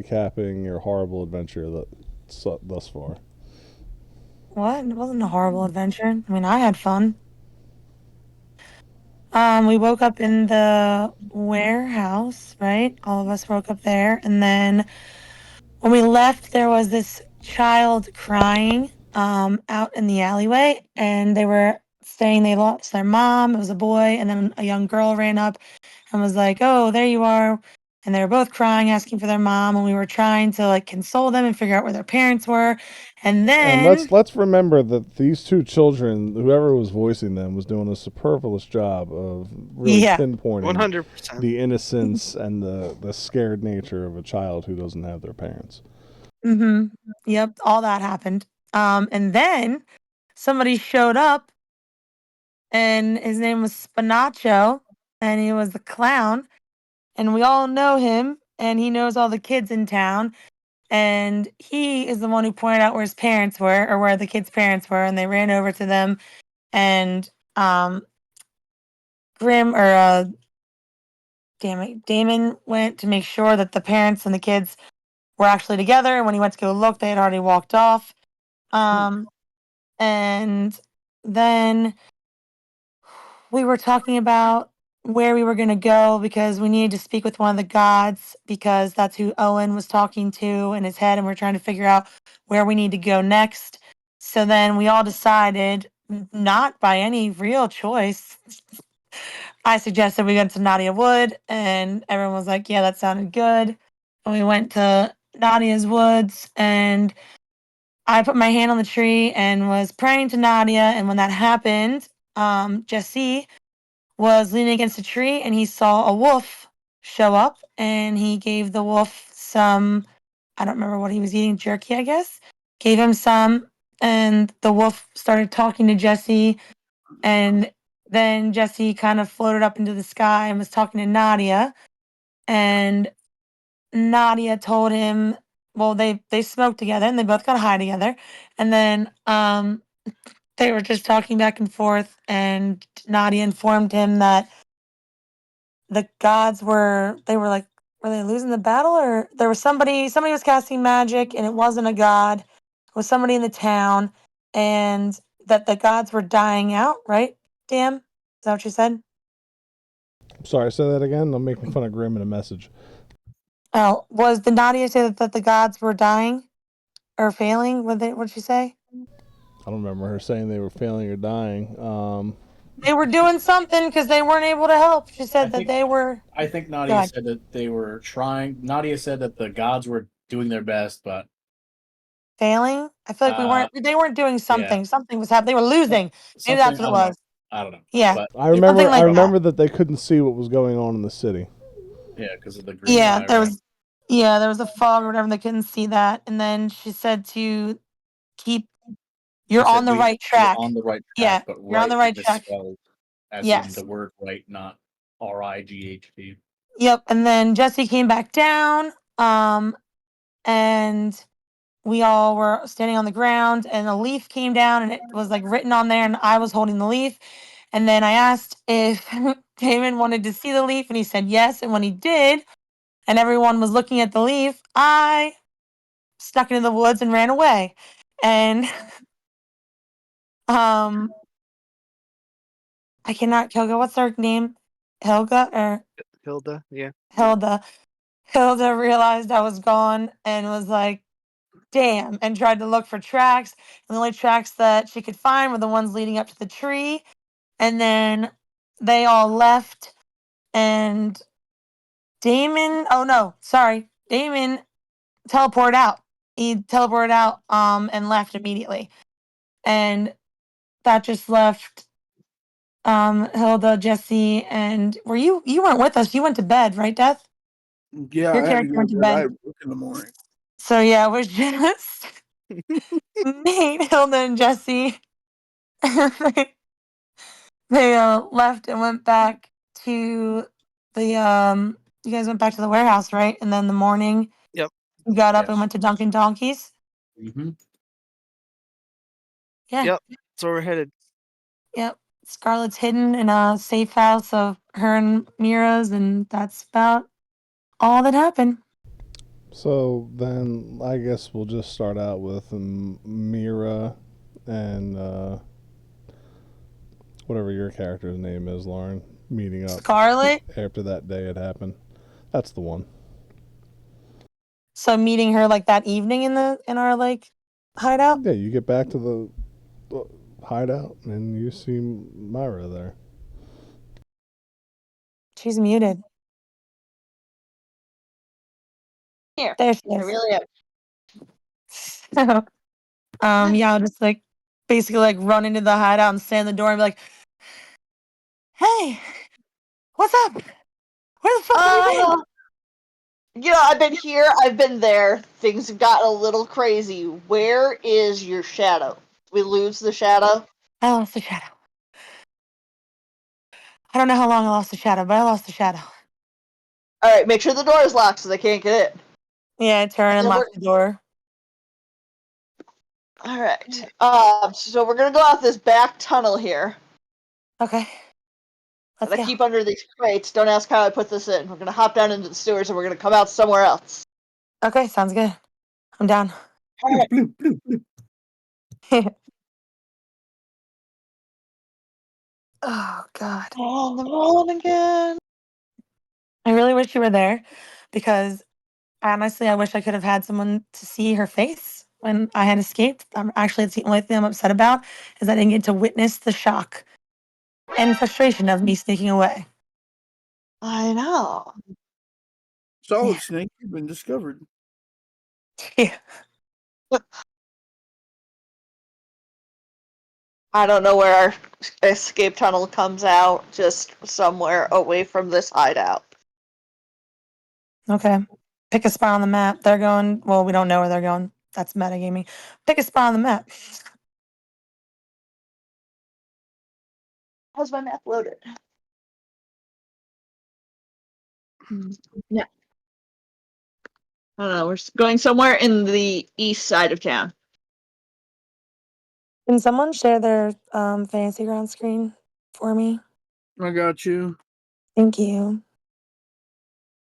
recapping your horrible adventure thus far. What? It wasn't a horrible adventure. I mean, I had fun. We woke up in the warehouse, right? All of us woke up there, and then when we left, there was this child crying out in the alleyway, and they were saying they lost their mom. It was a boy, and then a young girl ran up and was like, "Oh, there you are." And they were both crying, asking for their mom, and we were trying to like console them and figure out where their parents were. And And then, let's remember that these two children, whoever was voicing them, was doing a superfluous job of really yeah, pinpointing 100%. the innocence and the scared nature of a child who doesn't have their parents. mm-hmm, yep, all that happened. And then somebody showed up, and his name was Spinacho, and he was the clown, and we all know him, and he knows all the kids in town, and he is the one who pointed out where his parents were, or where the kids' parents were, and they ran over to them, and Grim or damn it, Damon went to make sure that the parents and the kids were actually together. And when he went to go look, they had already walked off. Um, and then we were talking about where we were going to go because we needed to speak with one of the gods because that's who Owen was talking to in his head, and we're trying to figure out where we need to go next. So then we all decided, not by any real choice, I suggested we go to Nadia Wood, and everyone was like, "Yeah, that sounded good." And we went to Nadia's woods, and I put my hand on the tree and was praying to Nadia. And when that happened, Jesse was leaning against a tree, and he saw a wolf show up, and he gave the wolf some. I don't remember what he was eating, jerky, I guess. Gave him some, and the wolf started talking to Jesse, and then Jesse kind of floated up into the sky and was talking to Nadia. And Nadia told him, well, they smoked together and they both got high together. And then they were just talking back and forth. And Nadia informed him that the gods were they losing the battle, or there was somebody was casting magic and it wasn't a god. It was somebody in the town, and that the gods were dying out, right? Damn. Is that what you said? Sorry, say that again. I'm making fun of Grim in a message. Oh, did Nadia say that the gods were dying or failing? What'd she say? I don't remember her saying they were failing or dying. They were doing something because they weren't able to help. She I said that think they were. I think Go Nadia ahead. said that they were trying. Nadia said that the gods were doing their best, but Failing. I feel like we uh, weren't. They weren't doing yeah, something. Something was happening. They were losing. Maybe something that's what it I don't know. was. I don't know, Yeah, but I something remember I like that. remember that they couldn't see what was going on in the city. yeah, because of the green Yeah, eye, right? there was a fog or whatever. They couldn't see that, and then she said to keep. She You're on said the right you're track. on the right track, Yeah, but you're on right the is right track. misspelled as in Yes. the word right, not RIGHT. Yep. And then Jesse came back down. And we all were standing on the ground, and a leaf came down, and it was like written on there, and I was holding the leaf. And then I asked if Damon wanted to see the leaf, and he said yes. And when he did, and everyone was looking at the leaf, I snuck into the woods and ran away. And um, I cannot Hilga. What's her name? Helga or Hilda, yeah. Hilda? Hilda realized I was gone and was like, "Damn!" and tried to look for tracks. And the only tracks that she could find were the ones leading up to the tree. And then they all left, and Damon, oh no, sorry, Damon teleported out. He teleported out and left immediately. And that just left Hilda, Jesse, and you weren't with us. You went to bed, right, Death? Yeah, Your I had to character go went to to bed. I bed. had work in the morning. So yeah, it was just Nate, Hilda, and Jesse. They left and went back to the you guys went back to the warehouse, right? And then the morning Yep. you got up and Yes. went to Dunkin' Donkeys. Mm-hmm. Yeah. Yep. That's where we're headed. Yep. Scarlett's hidden in a safe house of her and Mira's, and that's about all that happened. So then I guess we'll just start out with Mira and whatever your character's name is, Lauren, meeting up Scarlet. after that day had happened. That's the one. So meeting her like that evening in our like hideout. Yeah, you get back to the hideout and you see Myra there. She's muted. Here. There she I is. really am. So, yeah, I'll just like basically like run into the hideout and stand in the door and be like, "Hey, what's up? Where the fuck have you been?" I've been here, I've been there. Things have gotten a little crazy. Where is your shadow? We lose the shadow? I lost the shadow. I don't know how long I lost the shadow, but I lost the shadow. Alright, make sure the door is locked so they can't get in. Yeah, I turn and then lock the door. Alright. So we're gonna go out this back tunnel here. Okay. Let's Gotta go. keep under these crates. Don't ask how I put this in. We're gonna hop down into the sewers and we're gonna come out somewhere else. Okay, sounds good. I'm down. Alright. Bloop, bloop, bloop. Oh God. On the roll again. I really wish you were there because honestly, I wish I could have had someone to see her face when I had escaped. Actually, it's the only thing I'm upset about is I didn't get to witness the shock and frustration of me sneaking away. I know. Solid Yeah. snake, you've been discovered. Yeah. I don't know where our escape tunnel comes out. Just somewhere away from this hideout. Okay. Pick a spot on the map. They're going. Well, we don't know where they're going. That's metagaming. Pick a spot on the map. How's my map loaded? Yeah. I don't know. We're going somewhere in the east side of town. Can someone share their fantasy ground screen for me? I got you. Thank you.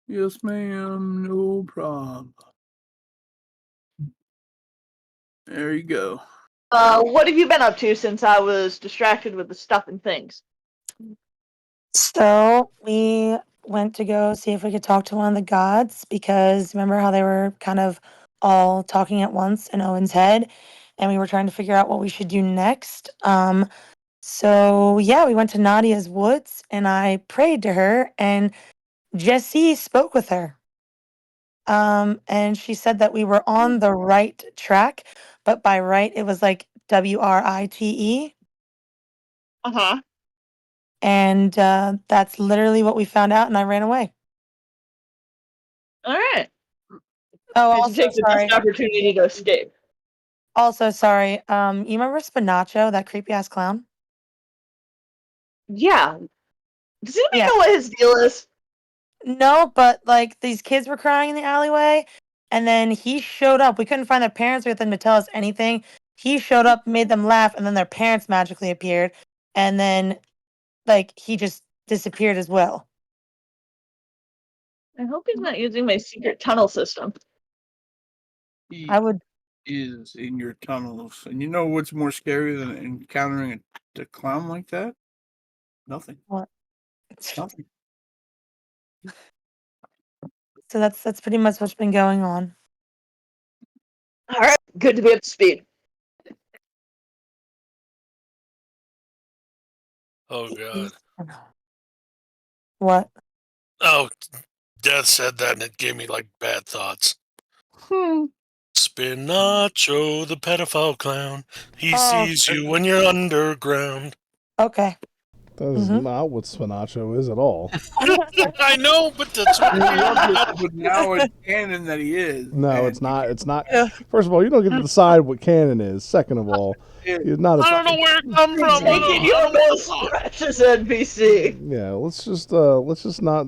Yes, ma'am. No problem. There you go. What have you been up to since I was distracted with the stuff and things? So we went to go see if we could talk to one of the gods because remember how they were kind of all talking at once in Owen's head, and we were trying to figure out what we should do next. So yeah, we went to Nadia's woods and I prayed to her, and Jessie spoke with her. And she said that we were on the right track, but by right it was like WRITE. Uh-huh. And that's literally what we found out, and I ran away. Alright. Oh, Did you also take the sorry. best opportunity to escape? Also sorry. You remember Spinacho, that creepy ass clown? Yeah. Does anybody Yeah. know what his deal is? No, but like these kids were crying in the alleyway, and then he showed up. We couldn't find their parents or them to tell us anything. He showed up, made them laugh, and then their parents magically appeared, and then like he just disappeared as well. I hope he's not using my secret tunnel system. He I would. is in your tunnels. And you know what's more scary than encountering a clown like that? Nothing. What? Nothing. So that's pretty much what's been going on. Alright, good to be up to speed. Oh god. What? Oh, Death said that and it gave me like bad thoughts. Spinacho, the pedophile clown. He Oh, sees you when you're underground. okay. That is Mhm. not what Spinacho is at all. I know, but that's what You loved it, but now it's canon that he is. No, and it's not. It's not. Yeah. First of all, you don't get to decide what canon is. Second of all, he's not a. I don't know where it come from. Taking your most precious NPC. Yeah, let's just not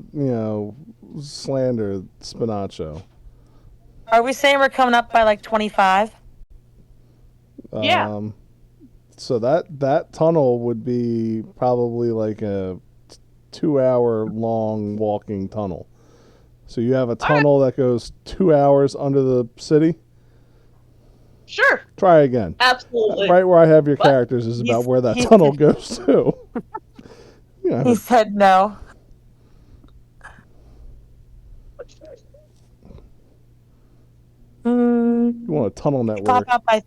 slander Spinacho. Are we saying we're coming up by like 25? Yeah. So that tunnel would be probably like a 2-hour long walking tunnel. So you have a tunnel that goes 2 hours under the city. Sure, Try again. absolutely. Right where I have your What? characters is about He's- where that he's- tunnel goes to. Yeah, He said no. Mm, you want a tunnel pop network. up by.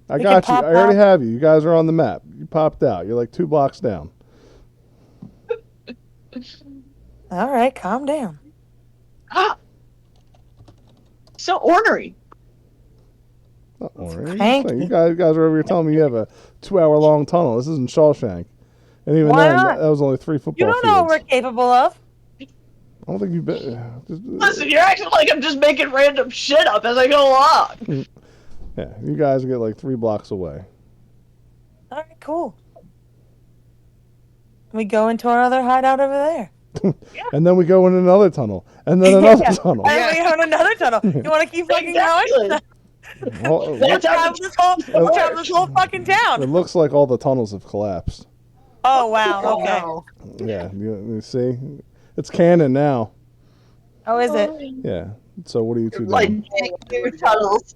I we got can you. pop I already out. have you. You guys are on the map. You popped out. You're like 2 blocks down. All right, calm down. So ornery. Not ornery. Cranky. You guys are over here telling me you have a 2-hour-long tunnel. This isn't Shawshank. And even Why then, not? that was only 3 football You don't know what fields. we're capable of. I don't think you've been. Listen, you're acting like I'm just making random shit up as I go along. Yeah, you guys get like 3 blocks away. All right, cool. We go into our other hideout over there. And then we go in another tunnel. And then another tunnel. And then we go in another tunnel. You want to keep fucking Exactly. going? Well, That's how We'll travel this whole fucking it town. looks like all the tunnels have collapsed. Oh wow. Oh, Okay. no. Yeah, you see? It's canon now. Oh, is it? Yeah. So what are you two doing? like big tunnels.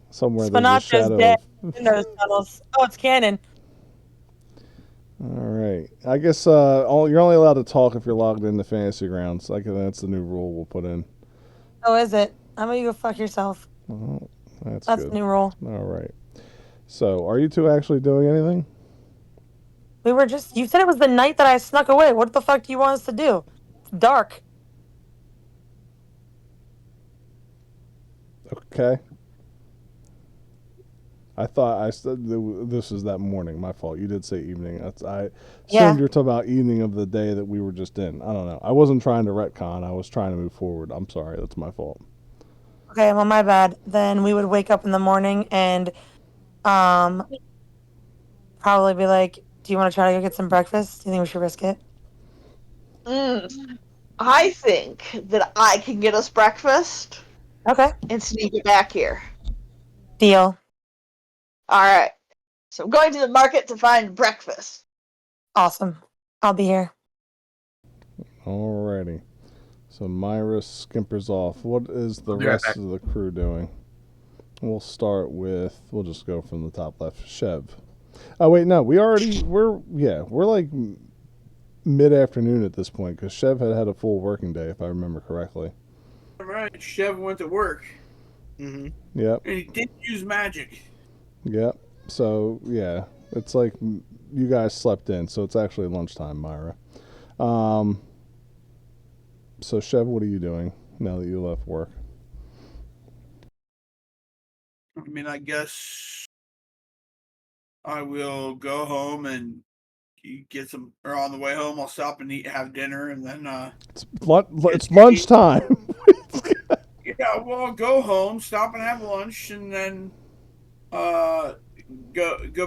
Somewhere there's a Spinacho's shadow dead of... in those tunnels. Oh, it's canon. All right. I guess you're only allowed to talk if you're logged into Fantasy Grounds. That's the new rule we'll put in. Oh, is it? How about you go fuck yourself? Oh, that's That's good. the new rule. All right. So, are you two actually doing anything? We were just. You said it was the night that I snuck away. What the fuck do you want us to do? It's dark. Okay. I thought I said this was that morning. My fault. You did say evening. I assumed Yeah. you were talking about evening of the day that we were just in. I don't know. I wasn't trying to retcon. I was trying to move forward. I'm sorry. That's my fault. Okay, well, my bad. Then we would wake up in the morning and, probably be like, "Do you want to try to go get some breakfast? Do you think we should risk it?" I think that I can get us breakfast Okay. and sneak it back here. Deal. Alright. So I'm going to the market to find breakfast. Awesome. I'll be here. Alrighty. So Myra skimpers off. What is the I'll be right rest back. of the crew doing? We'll start with. We'll just go from the top left. Chev. Oh wait, no. We're like mid-afternoon at this point because Chev had a full working day, if I remember correctly. Alright, Chev went to work. Mm-hmm. Yep. And he didn't use magic. Yep. So yeah, it's like you guys slept in, so it's actually lunchtime, Myra. So Chev, what are you doing now that you left work? I mean, I guess I will go home and get some, or on the way home, I'll stop and have dinner, and then, It's lunchtime. yeah, well, I'll go home, stop and have lunch, and then, go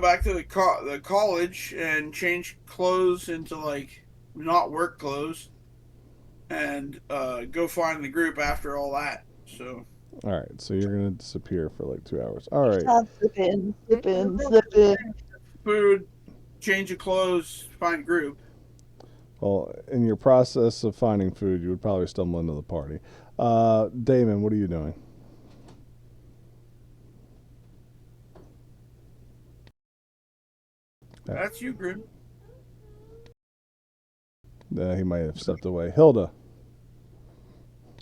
back to the college and change clothes into, like, not work clothes, and, go find the group after all that, so. All right, so you're gonna disappear for like 2 hours. All right. Slip in, slip in, slip in. Food, change of clothes, find group. Well, in your process of finding food, you would probably stumble into the party. Damon, what are you doing? That's you, Grim. He might have stepped away. Hilda,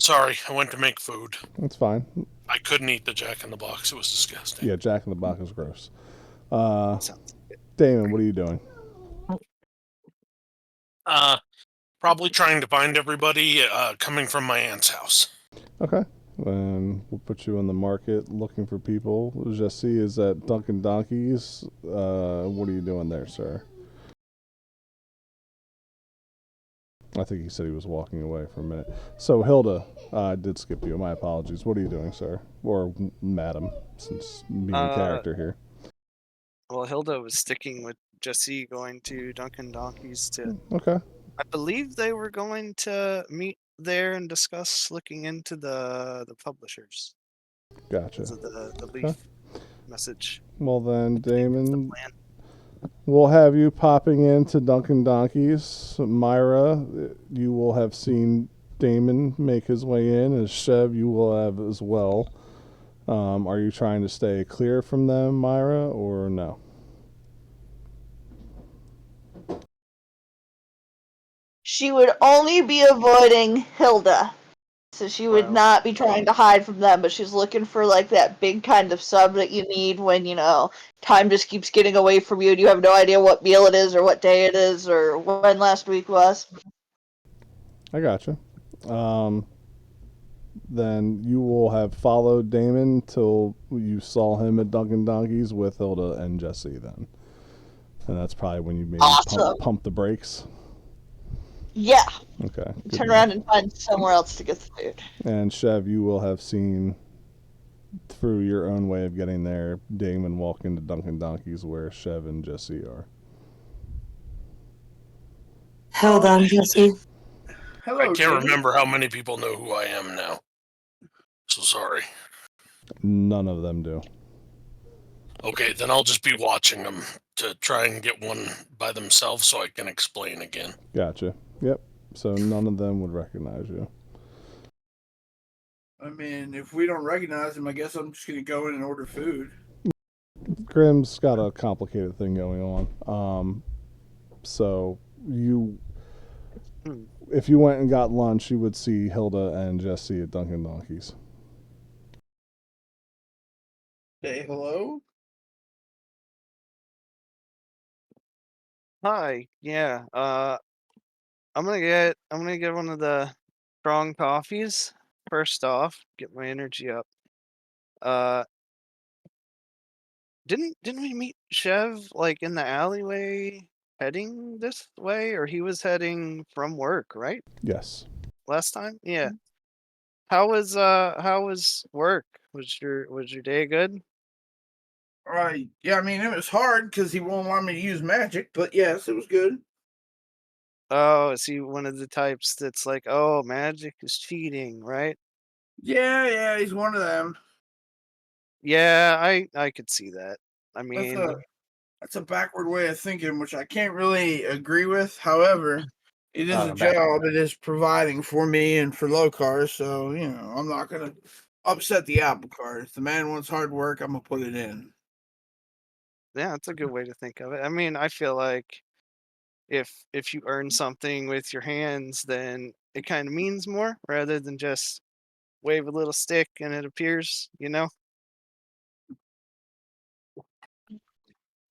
Sorry, I went to make food. that's fine. I couldn't eat the Jack in the Box. It was disgusting. Yeah, Jack in the Box is gross. Sounds good. Damon, what are you doing? Probably trying to find everybody coming from my aunt's house. Okay. Then we'll put you in the market looking for people. Jesse is at Dunkin' Donkeys. What are you doing there, sir? I think he said he was walking away for a minute. So, Hilda, I did skip you. My apologies. What are you doing, sir? Or madam, since being a character here. Well, Hilda was sticking with Jesse going to Dunkin' Donkeys to. Okay. I believe they were going to meet there and discuss looking into the publishers. Gotcha. Because of the leaf message. Well, then, The Damon, plan. we'll have you popping into Dunkin' Donkeys. Myra, you will have seen Damon make his way in. As Chev, you will have as well. Are you trying to stay clear from them, Myra, or no? She would only be avoiding Hilda. So she would Wow. not be trying to hide from them, but she's looking for like that big kind of sub that you need when, time just keeps getting away from you and you have no idea what meal it is or what day it is or when last week was. I gotcha. Then you will have followed Damon till you saw him at Dunkin' Donkeys with Hilda and Jesse then. And that's probably when you maybe Awesome. pump the brakes. Yeah. Okay. Turn around and find somewhere else to get the food. And Chev, you will have seen through your own way of getting there, Damon walk into Dunkin' Donkeys where Chev and Jesse are. Hilda and Jesse. Hello, I can't Damon. remember how many people know who I am now. So sorry. None of them do. Okay, then I'll just be watching them to try and get one by themselves so I can explain again. Gotcha. Yep. So none of them would recognize you. I mean, if we don't recognize him, I guess I'm just gonna go in and order food. Grimm's got a complicated thing going on. So you, if you went and got lunch, you would see Hilda and Jesse at Dunkin' Donkeys. Say hello. Hi. Yeah. I'm gonna get one of the strong coffees first off. Get my energy up. Didn't we meet Chev like in the alleyway heading this way, or he was heading from work, right? Yes. Last time? Yeah. How was work? Was your day good? Right. Yeah, I mean, it was hard because he won't want me to use magic, but yes, it was good. Oh, is he one of the types that's like, oh, magic is cheating, right? Yeah, he's one of them. Yeah, I could see that. I That's mean, that's a backward way of thinking, which I can't really agree with. However, it is a back- job. It is providing for me and for low cars, so I'm not gonna upset the apple cart. If the man wants hard work, I'm gonna put it in. yeah, that's a good way to think of it. I mean, I feel like if you earn something with your hands, then it kind of means more rather than just wave a little stick and it appears, you know?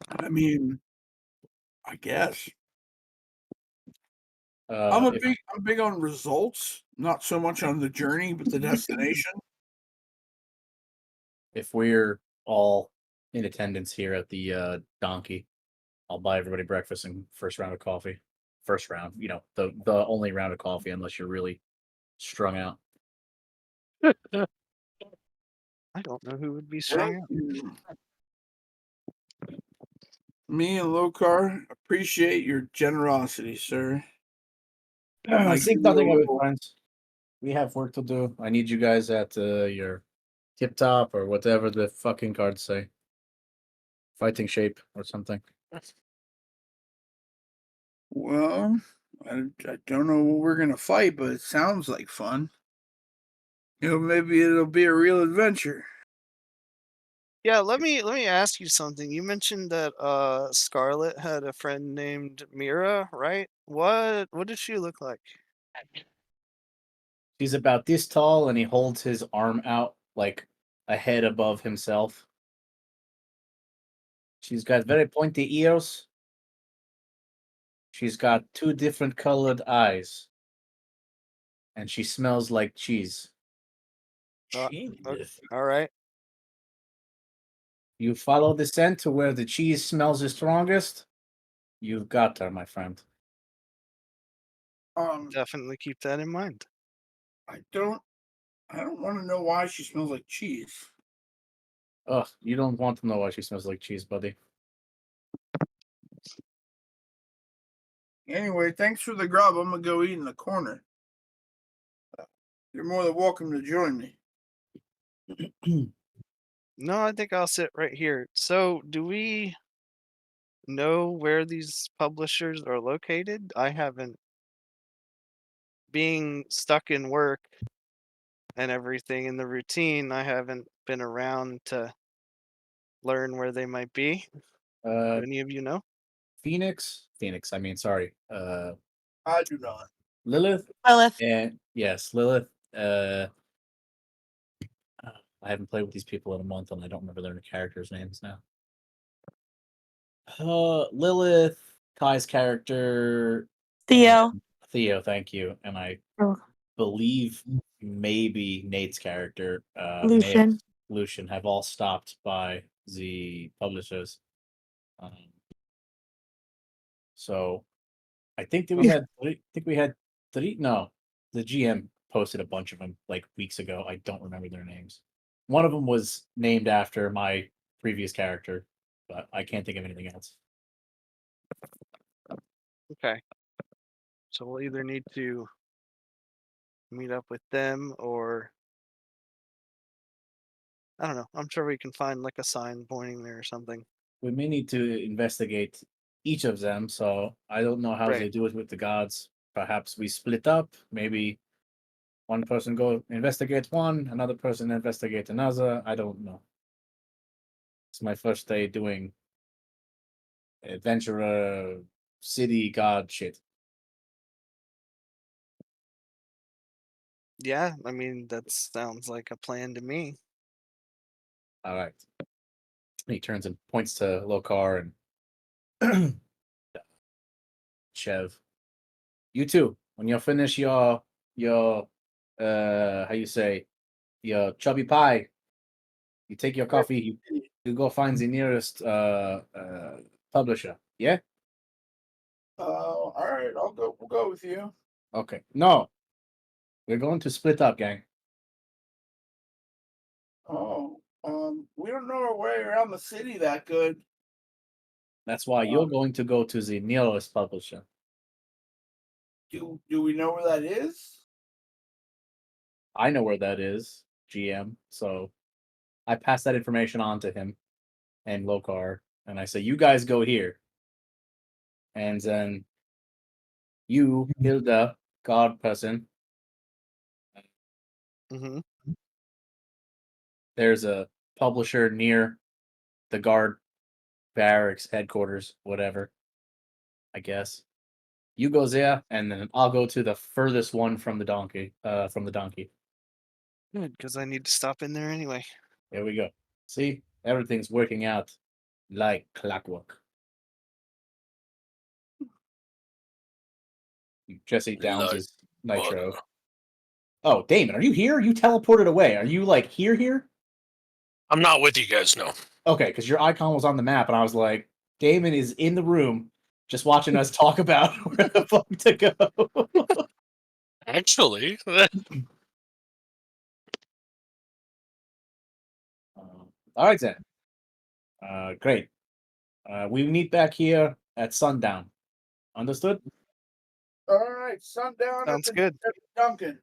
I mean, I guess I'm big on results, not so much on the journey, but the destination. If we're all in attendance here at the Donkey, I'll buy everybody breakfast and first round of coffee. First round, the only round of coffee, unless you're really strung out. I don't know who would be strung out. Me and Lokar appreciate your generosity, sir. I think nothing of it, friends. We have work to do. I need you guys at your tip top or whatever the fucking cards say. Fighting shape or something. Well, I don't know what we're gonna fight, but it sounds like fun. Maybe it'll be a real adventure. Yeah, let me ask you something. You mentioned that Scarlet had a friend named Mira, right? What did she look like? He's about this tall and he holds his arm out like a head above himself. She's got very pointy ears. She's got 2 different colored eyes. And she smells like cheese. Okay, all right. You follow the scent to where the cheese smells the strongest. You've got her, my friend. Definitely keep that in mind. I don't want to know why she smells like cheese. Ugh, you don't want to know why she smells like cheese, buddy. Anyway, thanks for the grub. I'm gonna go eat in the corner. You're more than welcome to join me. No, I think I'll sit right here. So, do we know where these publishers are located? I haven't being stuck in work and everything in the routine, I haven't been around to learn where they might be. Do any of you know? Phoenix. I mean, sorry. I do not. Lilith. Lilith. And yes, Lilith. I haven't played with these people in a month, and I don't remember their characters' names now. Lilith, Kai's character, Theo. Theo, thank you, and I Oh. believe maybe Nate's character, Lucian. Lucian, have all stopped by the publishers. So I think that we had. I think we had three. No, the GM posted a bunch of them like weeks ago. I don't remember their names. One of them was named after my previous character, but I can't think of anything else. Okay. So we'll either need to meet up with them or I don't know. I'm sure we can find like a sign pointing there or something. We may need to investigate each of them. So I don't know how Right. they do it with the gods. Perhaps we split up. Maybe one person go investigate one, another person investigate another. I don't know. It's my first day doing adventurer city god shit. Yeah, I mean that sounds like a plan to me. All right. He turns and points to Lokar and Chev. You two, when you finish your how you say, your chubby pie, you take your coffee, you go find the nearest publisher. Yeah? All right, we'll go with you. Okay. No. We're going to split up, gang. Oh, we don't know our way around the city that good. That's why you're going to go to the nearest publisher. Do we know where that is? I know where that is, GM. So I pass that information on to him and Lokar, and I say, you guys go here. And then you, Hilda, God person, Mm-hmm. there's a publisher near the guard barracks headquarters, whatever, I guess. You go there, and then I'll go to the furthest one from the donkey. Good, because I need to stop in there anyway. There we go. See, everything's working out like clockwork. Jesse downs Like his nitro. butter. Oh, Damon, are you here? You teleported away. Are you like here? I'm not with you guys, no. Okay, because your icon was on the map, and I was like, Damon is in the room, just watching us talk about where the fuck to go. Actually, All right then. Great. We meet back here at sundown. Understood? All right, sundown. Sounds good. At Duncan.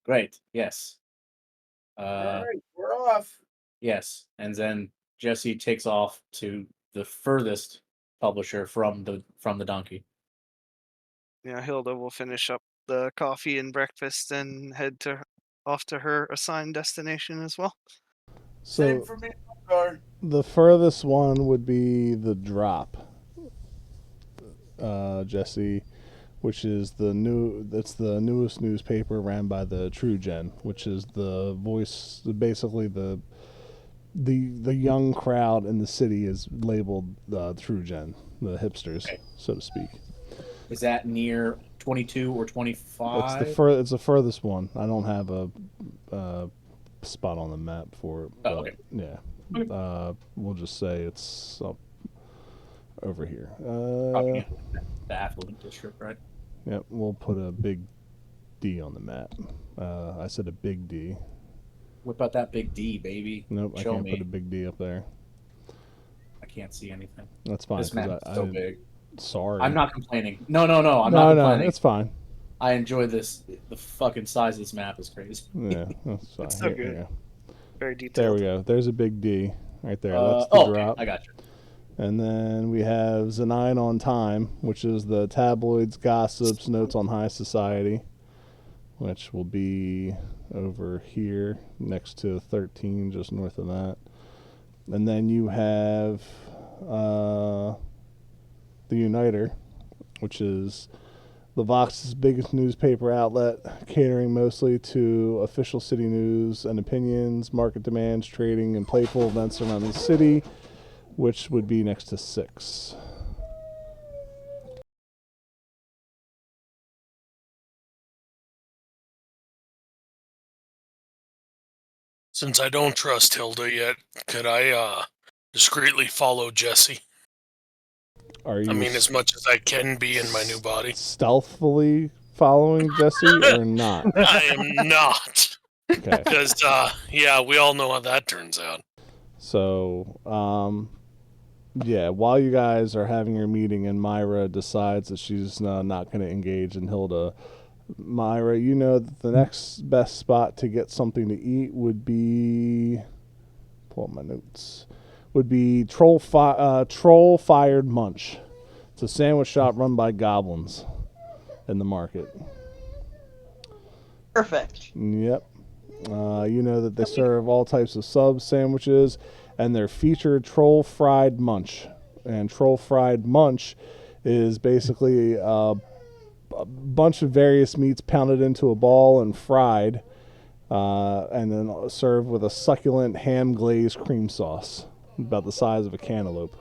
Great. Yes. All right, we're off. Yes, and then Jesse takes off to the furthest publisher from the donkey. Yeah, Hilda will finish up the coffee and breakfast and head off to her assigned destination as well. Same So for me. Lokar. the furthest one would be the drop, Jesse, which is that's the newest newspaper ran by the True Gen, which is the voice, basically the young crowd in the city is labeled True Gen, the hipsters, Okay. so to speak. Is that near 22 or 25? It's the furthest one. I don't have a spot on the map for it. But okay. Yeah. Okay. We'll just say it's up over here. Probably the affluent district, right? Yep, we'll put a big D on the map. I said a big D. What about that big D, baby? Nope, Show I can't me. put a big D up there. I can't see anything. That's fine. This map is so big. Sorry. I'm not complaining. No, I'm not complaining. No, it's fine. I enjoy this. The fucking size of this map is crazy. Yeah, that's fine. It's so Here, good. here. Very detailed. There we go. There's a big D right there. That's the okay. drop. I got you. And then we have Z9 on Time, which is the tabloids, gossips, notes on high society. which will be over here next to 13, just north of that. And then you have the Uniter, which is Lovoxith's biggest newspaper outlet, catering mostly to official city news and opinions, market demands, trading, and playful events around the city, which would be next to 6. Since I don't trust Hilda yet, could I discreetly follow Jesse? Are you I mean, as much as I can be in my new body. stealthily following Jesse or not? I am not. Okay. Because, yeah, we all know how that turns out. So, yeah, while you guys are having your meeting and Myra decides that she's not going to engage in Hilda, Myra, you know that the next best spot to get something to eat would be, pull up my notes, would be Troll Fired Munch. It's a sandwich shop run by goblins in the market. Perfect. Yep. You know that they serve all types of sub sandwiches, and their featured Troll Fried Munch. And Troll Fried Munch is basically a bunch of various meats pounded into a ball and fried, and then served with a succulent ham glazed cream sauce, about the size of a cantaloupe.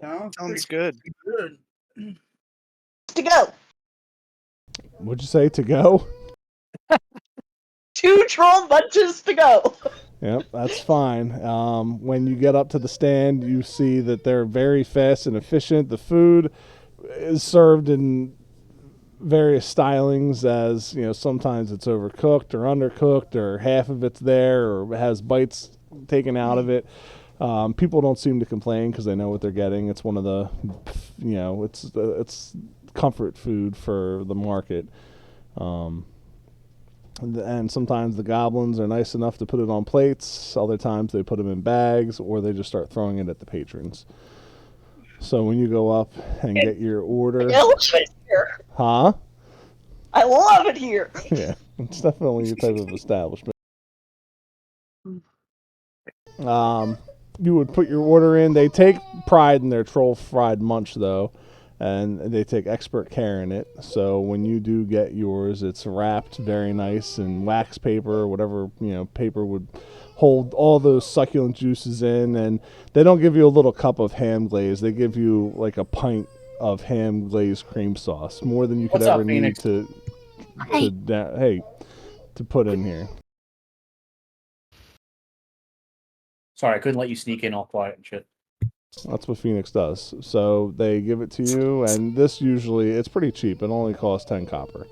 Sounds good. To go. Would you say to go? 2 troll munches to go. Yep, that's fine. When you get up to the stand, you see that they're very fast and efficient. The food is served in various stylings, as you know, sometimes it's overcooked or undercooked, or half of it's there, or has bites taken out of it. People don't seem to complain because they know what they're getting. It's one of the, you know, it's comfort food for the market. And sometimes the goblins are nice enough to put it on plates. Other times they put them in bags, or they just start throwing it at the patrons. So when you go up and get your order, I love it here. huh? I love it here. Yeah, it's definitely your type of establishment. You would put your order in. They take pride in their Troll Fried Munch, though, and they take expert care in it. So when you do get yours, it's wrapped very nice in wax paper or whatever, you know, paper would hold all those succulent juices in. And they don't give you a little cup of ham glaze. They give you like a pint of ham glazed cream sauce, more than you could What's up, ever need Phoenix? to put in here. Sorry, I couldn't let you sneak in all quiet and shit. That's what Phoenix does. So they give it to you, and this usually, it's pretty cheap. It only costs 10 copper.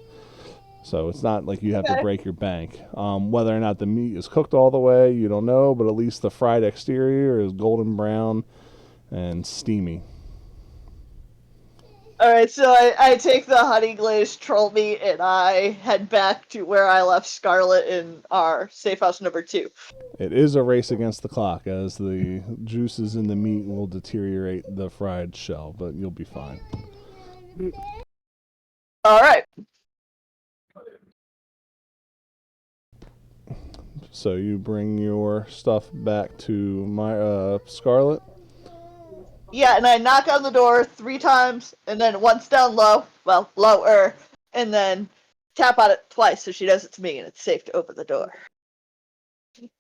So it's not like you have to break your bank. Whether or not the meat is cooked all the way, you don't know, but at least the fried exterior is golden brown and steamy. Alright, so I take the honey glazed troll meat and I head back to where I left Scarlet in our safe house number 2. It is a race against the clock, as the juices in the meat will deteriorate the fried shell, but you'll be fine. Alright. So you bring your stuff back to my Scarlet. Yeah, and I knock on the door 3 times, and then once down low, well, lower, and then tap on it twice so she knows it's me and it's safe to open the door.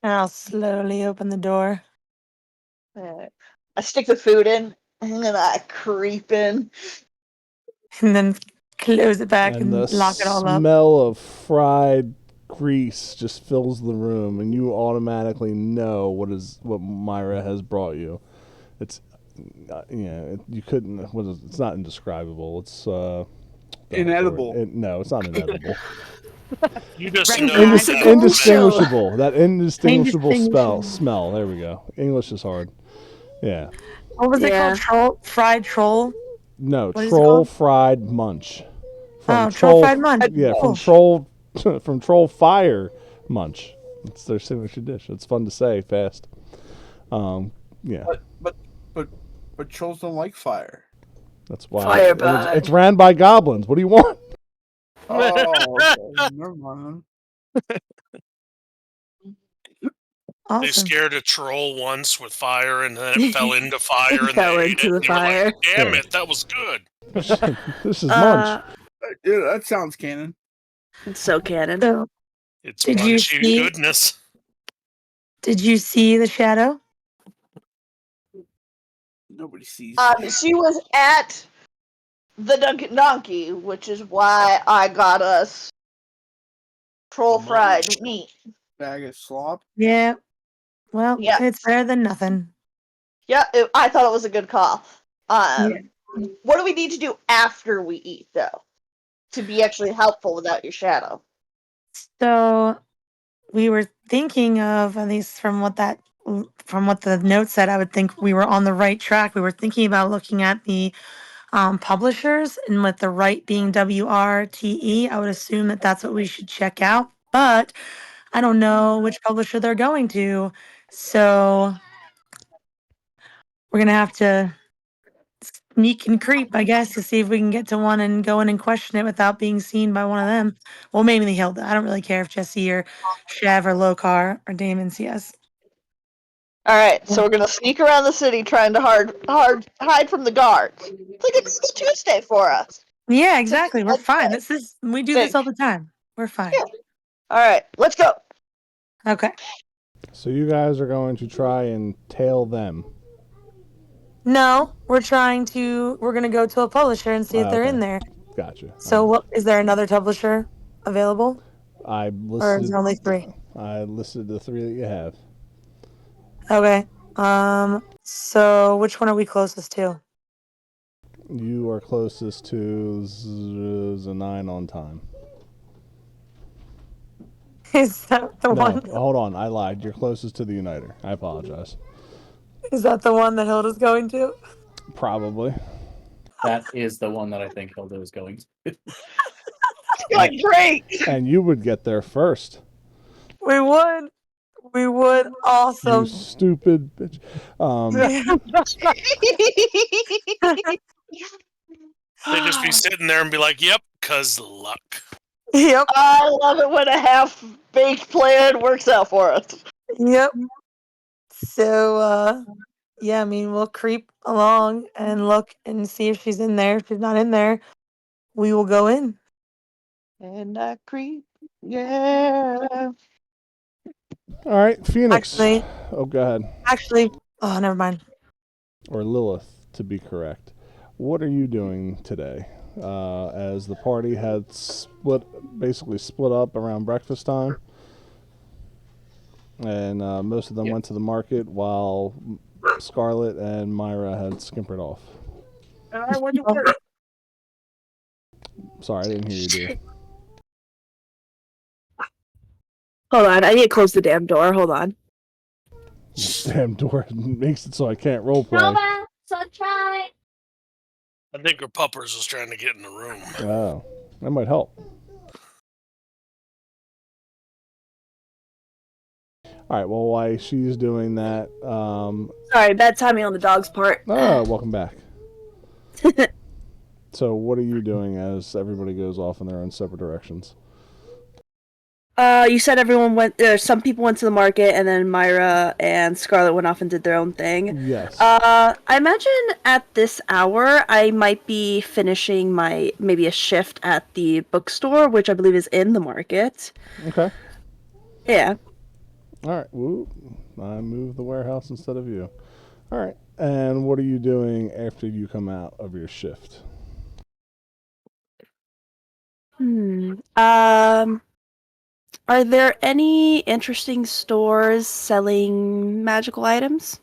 And I'll slowly open the door. I stick the food in, and then I creep in. And then close it back And and the lock it all up. smell of fried grease just fills the room, and you automatically know what Myra has brought you. It's you couldn't. It's not indescribable. It's Inedible. No, it's not inedible. You just Right. know Indistinguishable. That indistinguishable Indistinguishable. smell. There we go. English is hard. Yeah. What was it called? Fried troll? No, What is it Troll called? Fried Munch. Troll fried munch. Yeah, Oh. from Troll Fire Munch. It's their signature dish. It's fun to say fast. Yeah. But trolls don't like fire. That's why Fire bug. it's ran by goblins. What do you want? Oh, okay. Never mind. They Awesome. scared a troll once with fire, and then it fell into fire, and fell they ate into it. the And they were like, fire. "Damn Yeah. it, that was good." This is munch. Yeah, that sounds canon. It's so canon. So, It's Did you munchy see- goodness. did you see the shadow? Nobody sees. She was at the Dunkin' Donkey, which is why I got us troll fried meat. Bag of slop. Yeah. Well, Yeah. it's better than nothing. Yeah, I thought it was a good call. Yeah. What do we need to do after we eat, though, to be actually helpful without your shadow? So we were thinking of, at least from what the note said, I would think we were on the right track. We were thinking about looking at the publishers, and with the right being WRTE, I would assume that that's what we should check out. But I don't know which publisher they're going to, so we're gonna have to sneak and creep, I guess, to see if we can get to one and go in and question it without being seen by one of them. Well, maybe Hilda. I don't really care if Jesse or Chev or Lokar or Damon see us. All right, so we're gonna sneak around the city trying to hide from the guards. It's like it's a Tuesday for us. Yeah, exactly. We're Let's fine. go. We do this all the time. We're fine. Yeah. All right, let's go. Okay. So you guys are going to try and tail them. No, we're gonna go to a publisher and see if they're Okay. in there. Gotcha. So what is there another publisher available? I Or is listed. there only 3? I listed the 3 that you have. Okay. So which one are we closest to? You are closest to Z9 on time. Is that the No, one? hold on. I lied. You're closest to the Uniter. I apologize. Is that the one that Hilda's going to? Probably. That is the one that I think Hilda is going to. You're like, great. And you would get there first. We would. We would. You Awesome. stupid bitch. They'd just be sitting there and be like, "Yep, 'cause luck." Yep. I love it when a half-baked plan works out for us. Yep. So, yeah, I mean, we'll creep along and look and see if she's in there. If she's not in there, we will go in. And I creep, yeah. All right, Phoenix. Actually, go ahead. oh, never mind. Or Lilith, to be correct. What are you doing today? As the party had basically split up around breakfast time, and most of them went to the market while Scarlet and Myra had scampered off. I went to work. Sorry, I didn't hear you, dear. Hold on, I need to close the damn door. Hold on. This damn door makes it so I can't roleplay. Sunshine. I think her puppers was trying to get in the room. Oh, that might help. All right, well, while she's doing that, Sorry, bad timing on the dog's part. welcome back. So what are you doing as everybody goes off in their own separate directions? You said everyone went. Some people went to the market, and then Myra and Scarlet went off and did their own thing. Yes. I imagine at this hour I might be finishing maybe a shift at the bookstore, which I believe is in the market. Okay. Yeah. All right. Woo. I moved the warehouse instead of you. All right. And what are you doing after you come out of your shift? Are there any interesting stores selling magical items?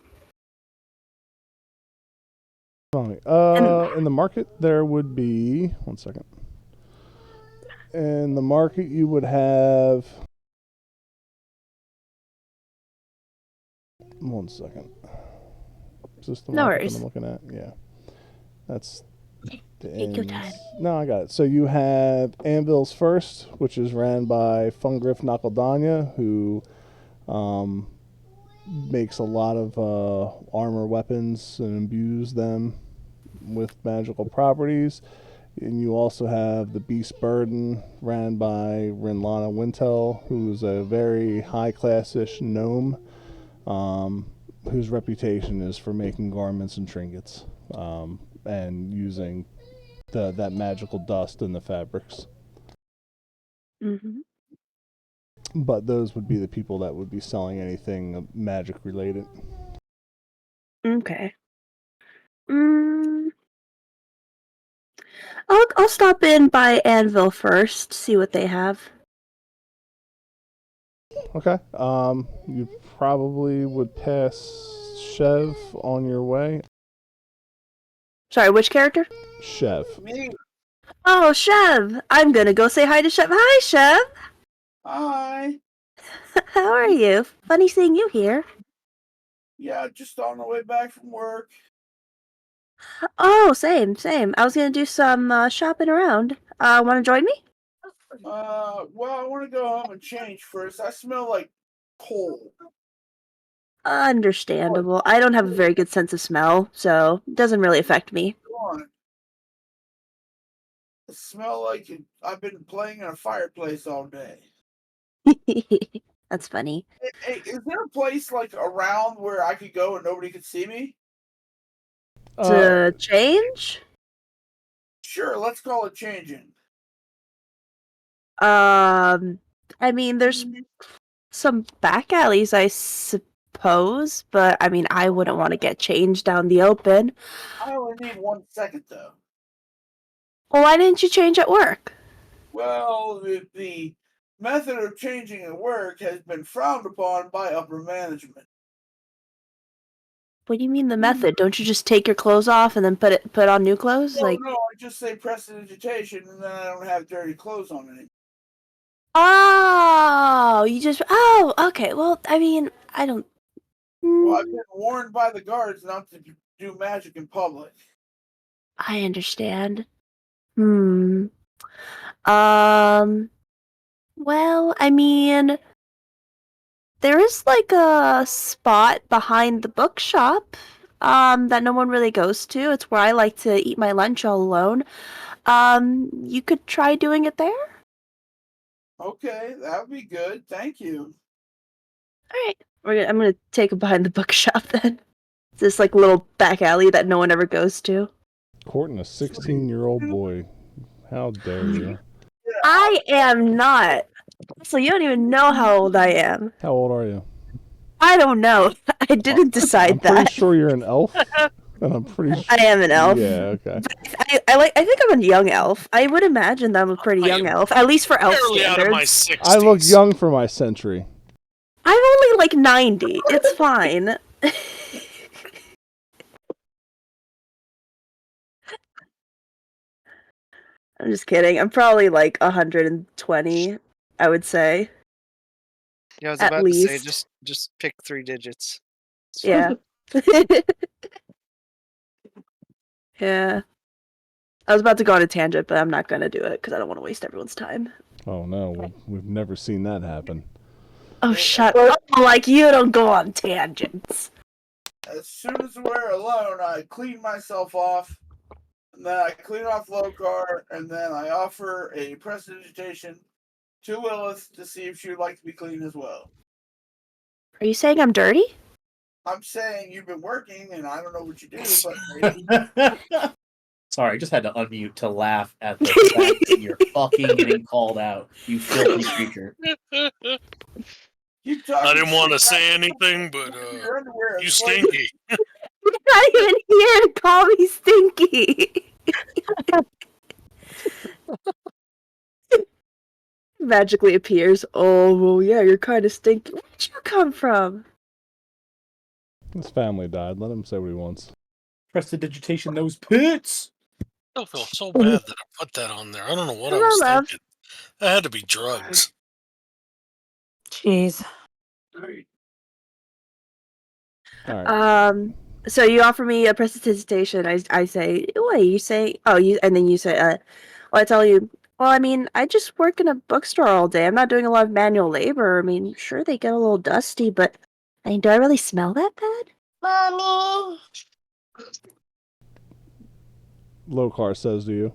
In the market, there would be... One second. In the market, you would have... One second. Is this the No market worries. that I'm looking at? Yeah. That's... Take your time. No, I got it. So you have Anvil's First, which is ran by Fungriff Nakaldanya, who makes a lot of armor weapons and imbues them with magical properties. And you also have the Beast Burden, ran by Rinlana Wintel, who's a very high-class-ish gnome, whose reputation is for making garments and trinkets, and using that magical dust in the fabrics. Mm-hmm. But those would be the people that would be selling anything magic related. Okay. I'll stop in by Anvil first, see what they have. Okay. You probably would pass Chev on your way. Sorry, which character? Chev. Me. Oh, Chev! I'm gonna go say hi to Chev. Hi, Chev! Hi. How are you? Funny seeing you here. Yeah, just on the way back from work. Oh, same. I was gonna do some shopping around. Wanna join me? Well, I want to go home and change first. I smell like coal. Understandable. I don't have a very good sense of smell, so it doesn't really affect me. Go on. I smell like I've been playing in a fireplace all day. That's funny. Hey, is there a place like around where I could go and nobody could see me? To change? Sure, let's call it changing. I mean, there's some back alleys, I suppose, but I mean, I wouldn't want to get changed down the open. I only need 1 second though. Well, why didn't you change at work? Well, the method of changing at work has been frowned upon by upper management. What do you mean the method? Don't you just take your clothes off and then put on new clothes? No, I just say prestidigitation and then I don't have dirty clothes on anymore. Oh, okay. Well, I mean, I don't. Well, I've been warned by the guards not to do magic in public. I understand. Well, I mean, there is like a spot behind the bookshop, that no one really goes to. It's where I like to eat my lunch all alone. You could try doing it there? Okay, that would be good. Thank you. Alright. I'm gonna take it behind the bookshop then. It's this like little back alley that no one ever goes to. Courting a 16-year-old boy. How dare you? I am not. So you don't even know how old I am. How old are you? I don't know. I didn't decide I'm pretty that. sure you're an elf. And I'm pretty sure. I am an elf. Yeah, okay. I think I'm a young elf. I would imagine that I'm a pretty young elf, at least for elf Barely out of my standards. 60s. I look young for my century. I'm only like 90. It's fine. I'm just kidding. I'm probably like 120, I would say. Yeah, I was At about to say least. just pick 3 digits. It's fine. Yeah. Yeah. I was about to go on a tangent, but I'm not going to do it because I don't want to waste everyone's time. Oh no, we've never seen that happen. Oh, shut up. Like, you don't go on tangents. As soon as we're alone, I clean myself off, and then I clean off Lokar, and then I offer a prestidigitation to Lilith to see if she would like to be clean as well. Are you saying I'm dirty? I'm saying you've been working, and I don't know what you do, but Sorry, I just had to unmute to laugh at the fact that you're fucking getting called out, you filthy creature. I didn't want to say anything, but you stinky. You're not even here to call me stinky. Magically appears. Oh, well, yeah, you're kind of stinky. Where'd you come from? His family died. Let him say what he wants. Prestidigitation those pits! I feel so bad that I put that on there. I don't know what I Hello, was love. thinking. That had to be drugs. Jeez. All right. So you offer me a prestidigitation. I say, wait, you say, and then you say, well, I tell you, well, I mean, I just work in a bookstore all day. I'm not doing a lot of manual labor. I mean, sure, they get a little dusty, but I mean, do I really smell that bad? Mommy. Lokar says to you,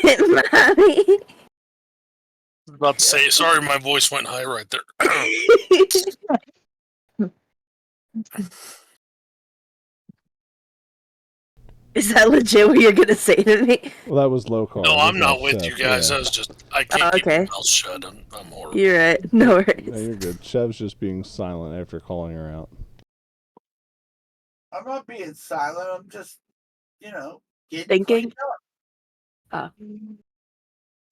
Mommy. I was about to say, sorry, my voice went high right there. Is that legit what you're gonna say to me? Well, that was Lokar. No, I'm not That's with Chev, you guys. yeah. I was just, I can't keep my mouth shut. I'm horrible. You're right. No worries. No, you're good. Chev's just being silent after calling her out. I'm not being silent. I'm just, getting Thinking? cleaned up.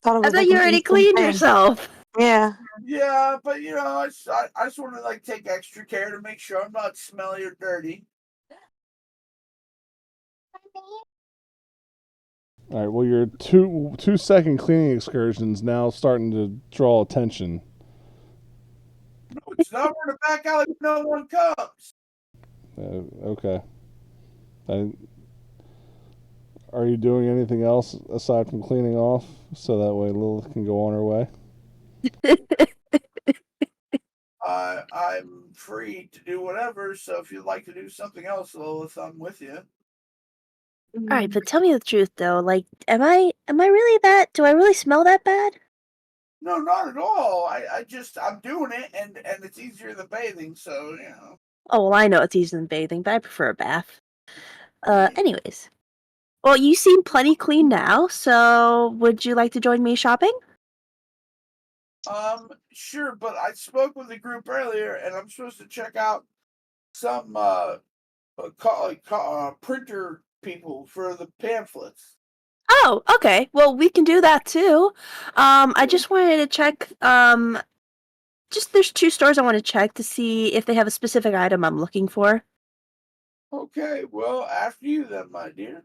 Thought it I was thought like you an already instant cleaned thing. yourself. Yeah. Yeah, but I just want to like take extra care to make sure I'm not smelly or dirty. All right. Well, your 2-second cleaning excursion's now starting to draw attention. No, it's not. We're in the back alley. No one comes. Okay. Are you doing anything else aside from cleaning off so that way Lilith can go on her way? I'm free to do whatever. So if you'd like to do something else, Lilith, I'm with you. All right, but tell me the truth though. Like, am I really that? Do I really smell that bad? No, not at all. I'm doing it, and it's easier than bathing. So Oh well, I know it's easier than bathing, but I prefer a bath. Anyways. Well, you seem plenty clean now, so would you like to join me shopping? Sure, but I spoke with the group earlier, and I'm supposed to check out some printer people for the pamphlets. Oh, okay. Well, we can do that too. I just wanted to check. Just there's 2 stores I want to check to see if they have a specific item I'm looking for. Okay, well, after you then, my dear.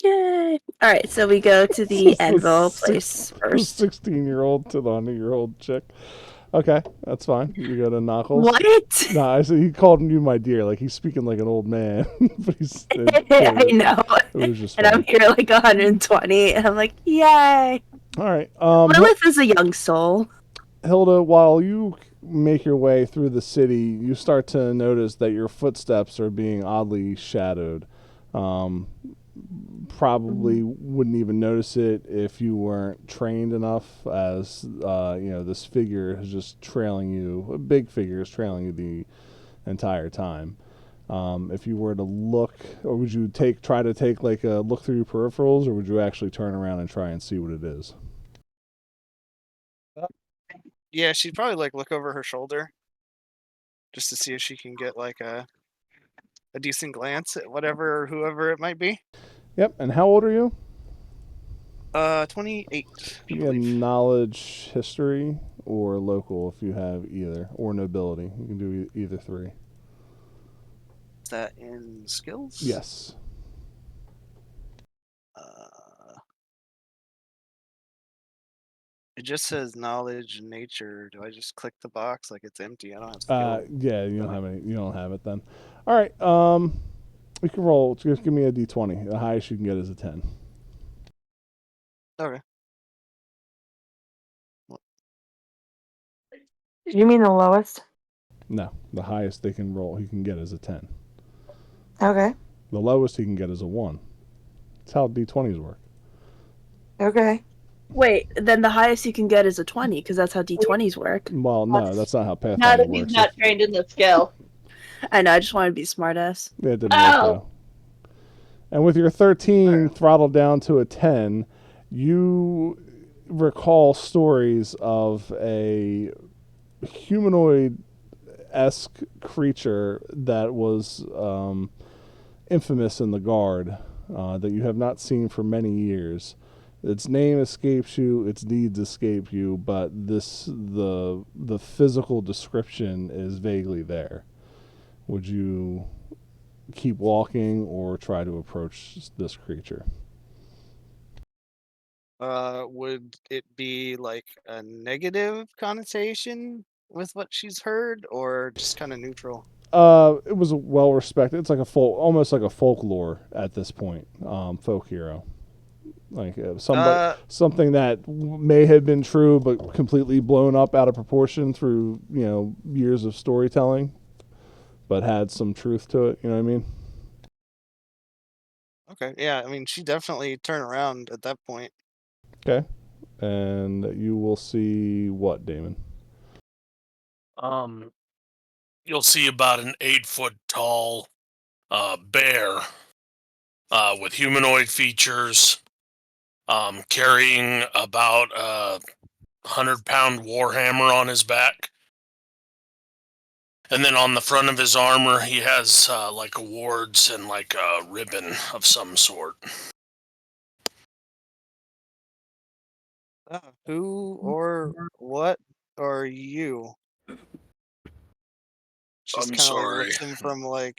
Yay! All right, so we go to the anvil place first. 16-year-old to the 100-year-old chick. Okay, that's fine. You go to Knuckles. What? No, I said he called you my dear, like he's speaking like an old man. But he's. I know. It was just. And I'm here like 120, and I'm like, yay! All right. Lilith is a young soul. Hilda, while you make your way through the city, you start to notice that your footsteps are being oddly shadowed. Probably wouldn't even notice it if you weren't trained enough, as this figure is just trailing you. A big figure is trailing you the entire time. If you were to look, or would you try to take like a look through your peripherals, or would you actually turn around and try and see what it is? Yeah, she'd probably like look over her shoulder just to see if she can get like a decent glance at whatever or whoever it might be. Yep. And how old are you? 28. You get knowledge, history, or local if you have either, or nobility. You can do either 3. Is that in skills? Yes. It just says knowledge and nature. Do I just click the box like it's empty? I don't have skill. Yeah, you don't have any. You don't have it then. All right. You can roll. Just give me a d20. The highest you can get is a 10. Okay. You mean the lowest? No, the highest they can roll he can get is a 10. Okay. The lowest he can get is a 1. That's how d20s work. Okay. Wait, then the highest you can get is a 20, because that's how d20s work. Well, no, that's not how Not Pathfinder if he's works. not trained in the skill. I know, I just wanted to be smartass. Yeah, it didn't work though. And with your 13 throttled down to a 10, you recall stories of a humanoid-esque creature that was infamous in the Guard that you have not seen for many years. Its name escapes you, its deeds escape you, but the physical description is vaguely there. Would you keep walking or try to approach this creature? Would it be like a negative connotation with what she's heard, or just kind of neutral? It was well respected. It's like almost like a folklore at this point, folk hero. Like something that may have been true, but completely blown up out of proportion through years of storytelling, but had some truth to it. You know what I mean? Okay, yeah. I mean, she definitely turn around at that point. Okay. And you will see what, Damon? You'll see about an 8-foot tall bear with humanoid features, carrying about a 100-pound warhammer on his back. And then on the front of his armor, he has like awards and like a ribbon of some sort. Who or what are you? Just I'm kind of like sorry. looks him from like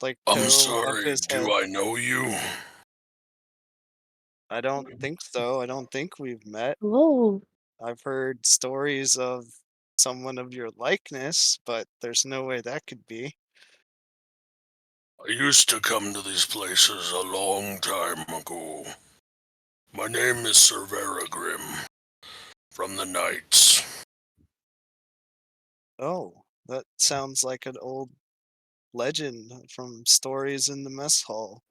I'm toe up sorry. his head. Do I know you? I don't think so. I don't think we've met. Whoa. I've heard stories of someone of your likeness, but there's no way that could be. I used to come to these places a long time ago. My name is Sir Veragrim from the Knights. Oh, that sounds like an old legend from stories in the mess hall.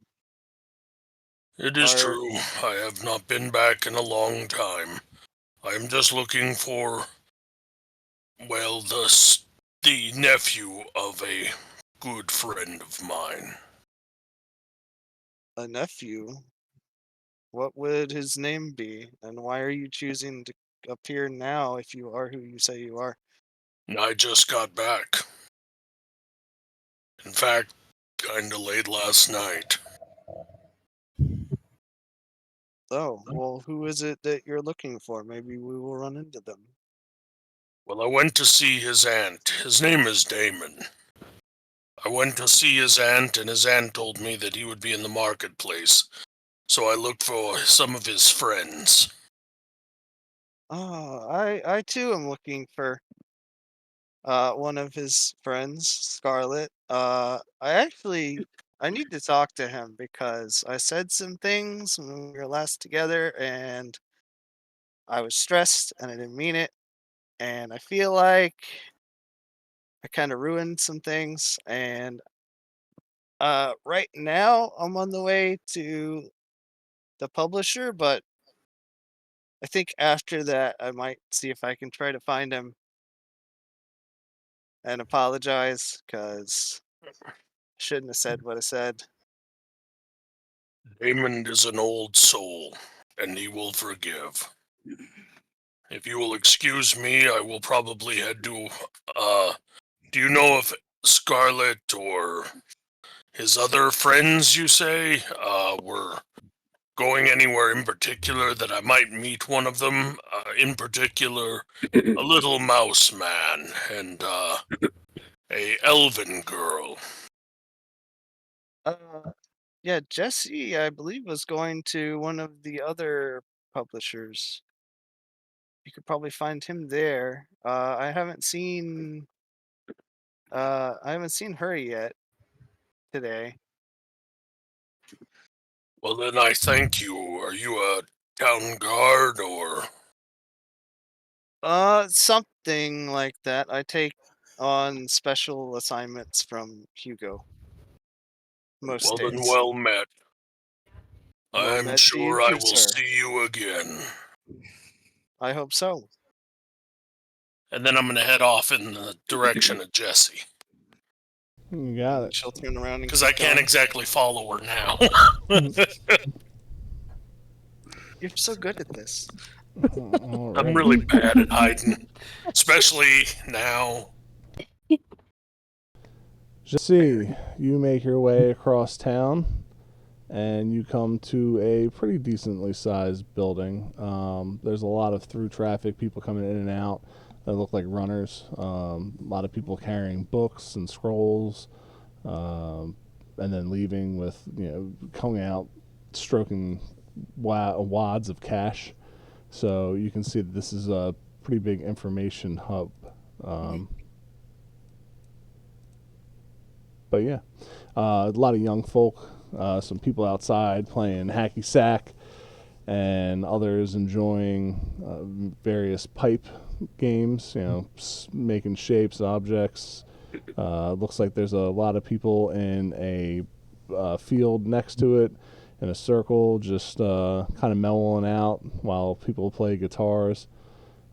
It is Are true. I have not been back in a long time. I am just looking for, well, the nephew of a good friend of mine. a nephew? What would his name be? And why are you choosing to appear now if you are who you say you are? I just got back. In fact, kinda late last night. Oh, well, who is it that you're looking for? Maybe we will run into them. Well, I went to see his aunt. His name is Damon. I went to see his aunt, and his aunt told me that he would be in the marketplace. So I looked for some of his friends. Oh, I too am looking for one of his friends, Scarlet. I need to talk to him because I said some things when we were last together and I was stressed and I didn't mean it. And I feel like I kind of ruined some things. And right now I'm on the way to the publisher, but I think after that I might see if I can try to find him and apologize because I shouldn't have said what I said. Damon is an old soul, and he will forgive. If you will excuse me, I will probably head to, do you know if Scarlet or his other friends, you say, were going anywhere in particular that I might meet one of them? In particular, a little mouse man and, a elven girl. Yeah, Jesse, I believe, was going to one of the other publishers. You could probably find him there. I haven't seen her yet today. Well, then I thank you. Are you a town guard or? Something like that. I take on special assignments from Hugo most Well, then, days. well met. Well I'm met to you sure I too, will sir. see you again. I hope so. And then I'm going to head off in the direction of Jessie. You got it. She'll turn around and Because keep I can't going. exactly follow her now. You're so good at this. All I'm right. really bad at hiding. Especially now. Jesse, you make your way across town, and you come to a pretty decently sized building. There's a lot of through traffic, people coming in and out that look like runners. A lot of people carrying books and scrolls, and then leaving with, coming out, stroking wads of cash. So you can see that this is a pretty big information hub. But yeah, a lot of young folk, some people outside playing hacky sack, and others enjoying various pipe games, making shapes, objects. Looks like there's a lot of people in a field next to it, in a circle, just kind of mellowing out while people play guitars.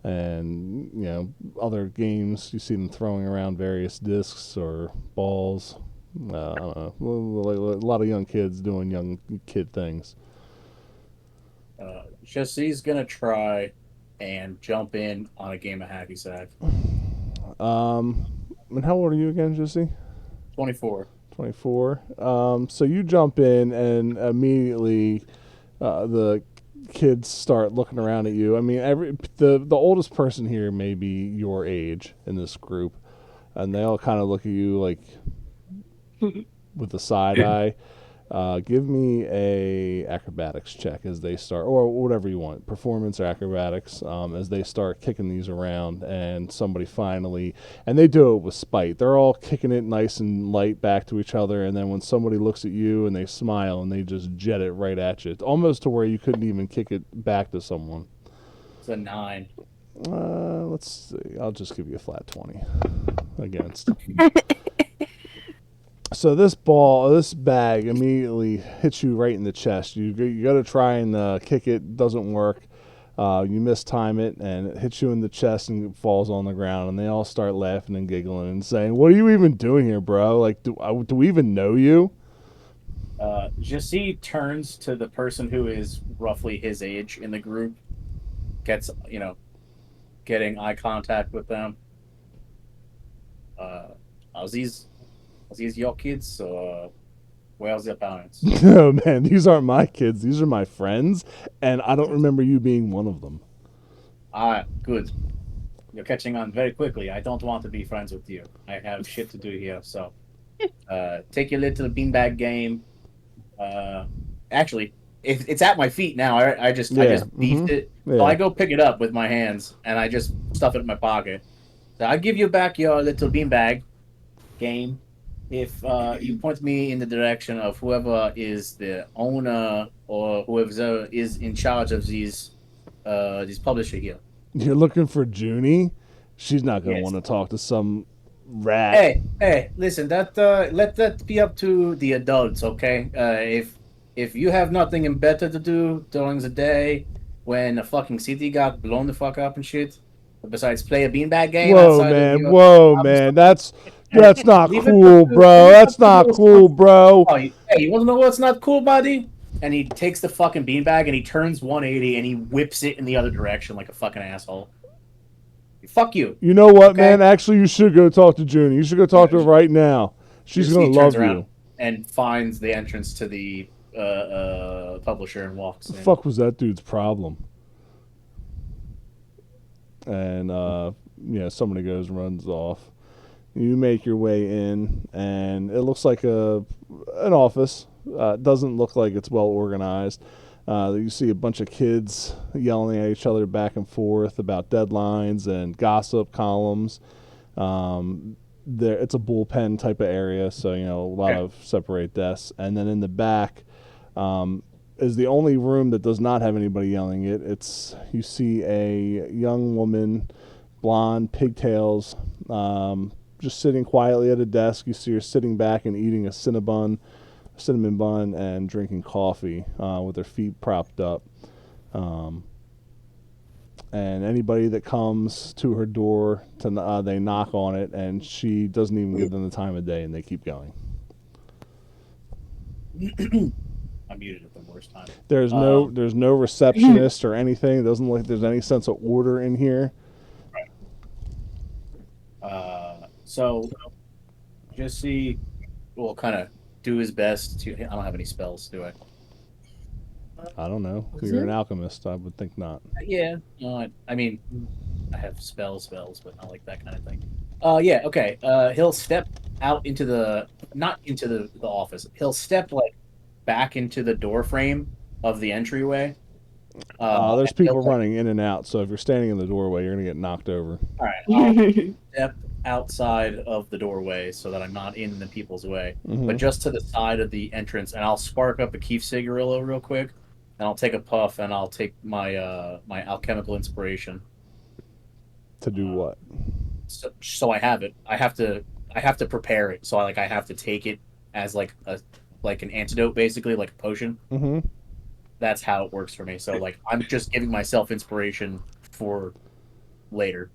And, other games, you see them throwing around various discs or balls. I don't know. A lot of young kids doing young kid things. Jesse's gonna try and jump in on a game of hacky sack. And how old are you again, Jesse? 24. 24. So you jump in, and immediately the kids start looking around at you. I mean, the oldest person here may be your age in this group, and they all kind of look at you like with a side eye. Give me a acrobatics check as they start, or whatever you want, performance or acrobatics, as they start kicking these around, and somebody finally, and they do it with spite. They're all kicking it nice and light back to each other, and then when somebody looks at you and they smile and they just jet it right at you, almost to where you couldn't even kick it back to someone. It's a 9. Let's see. I'll just give you a flat 20 against. So this bag immediately hits you right in the chest. You got to try and kick it. Doesn't work. You mistime it, and it hits you in the chest and it falls on the ground. And they all start laughing and giggling and saying, "What are you even doing here, bro? Like, do we even know you?" Jesse turns to the person who is roughly his age in the group, gets, getting eye contact with them. Are these your kids, or where's your parents? No, man, these aren't my kids. These are my friends, and I don't remember you being one of them. Good. You're catching on very quickly. I don't want to be friends with you. I have shit to do here, so take your little beanbag game. Actually, it's at my feet now. I just beefed it. Yeah. So I go pick it up with my hands, and I just stuff it in my pocket. So I give you back your little beanbag game if you point me in the direction of whoever is the owner or whoever is in charge of these publisher here. You're looking for Junie? She's not going to want to talk to some rat. Hey, listen, let that be up to the adults, okay? If you have nothing better to do during the day when a fucking city got blown the fuck up and shit, besides play a beanbag game outside of your... Whoa, man. That's not cool, bro. That's not cool, bro. Oh, hey, you want to know what's not cool, buddy? And he takes the fucking beanbag and he turns 180 and he whips it in the other direction like a fucking asshole. Fuck you. You know what, man? Actually, you should go talk to Junie. You should go talk to her right now. She's going to love you. And finds the entrance to the publisher and walks in. What the fuck was that dude's problem? And, somebody goes and runs off. You make your way in, and it looks like an office. It doesn't look like it's well organized. You see a bunch of kids yelling at each other back and forth about deadlines and gossip columns. It's a bullpen type of area, so a lot of separate desks. And then in the back is the only room that does not have anybody yelling it. You see a young woman, blonde, pigtails, just sitting quietly at a desk. You see her sitting back and eating a cinnamon bun and drinking coffee with her feet propped up. And anybody that comes to her door, they knock on it, and she doesn't even give them the time of day, and they keep going. I muted at the worst time. There's no receptionist or anything. It doesn't look like there's any sense of order in here. So Jesse will kind of do his best to... I don't have any spells, do I? I don't know. You're an alchemist. I would think not. Yeah. I mean, I have spells, but not like that kind of thing. Yeah, okay. He'll step out into not into the office. He'll step, back into the door frame of the entryway. There's people running in and out, so if you're standing in the doorway, you're going to get knocked over. All right. I'll step outside of the doorway so that I'm not in the people's way, but just to the side of the entrance, and I'll spark up a Keef cigarillo real quick, and I'll take a puff, and I'll take my my alchemical inspiration. To do what? So I have it. I have to prepare it. So I have to take it as a like an antidote, basically, like a potion. Mm-hmm. That's how it works for me. So like I'm just giving myself inspiration for later.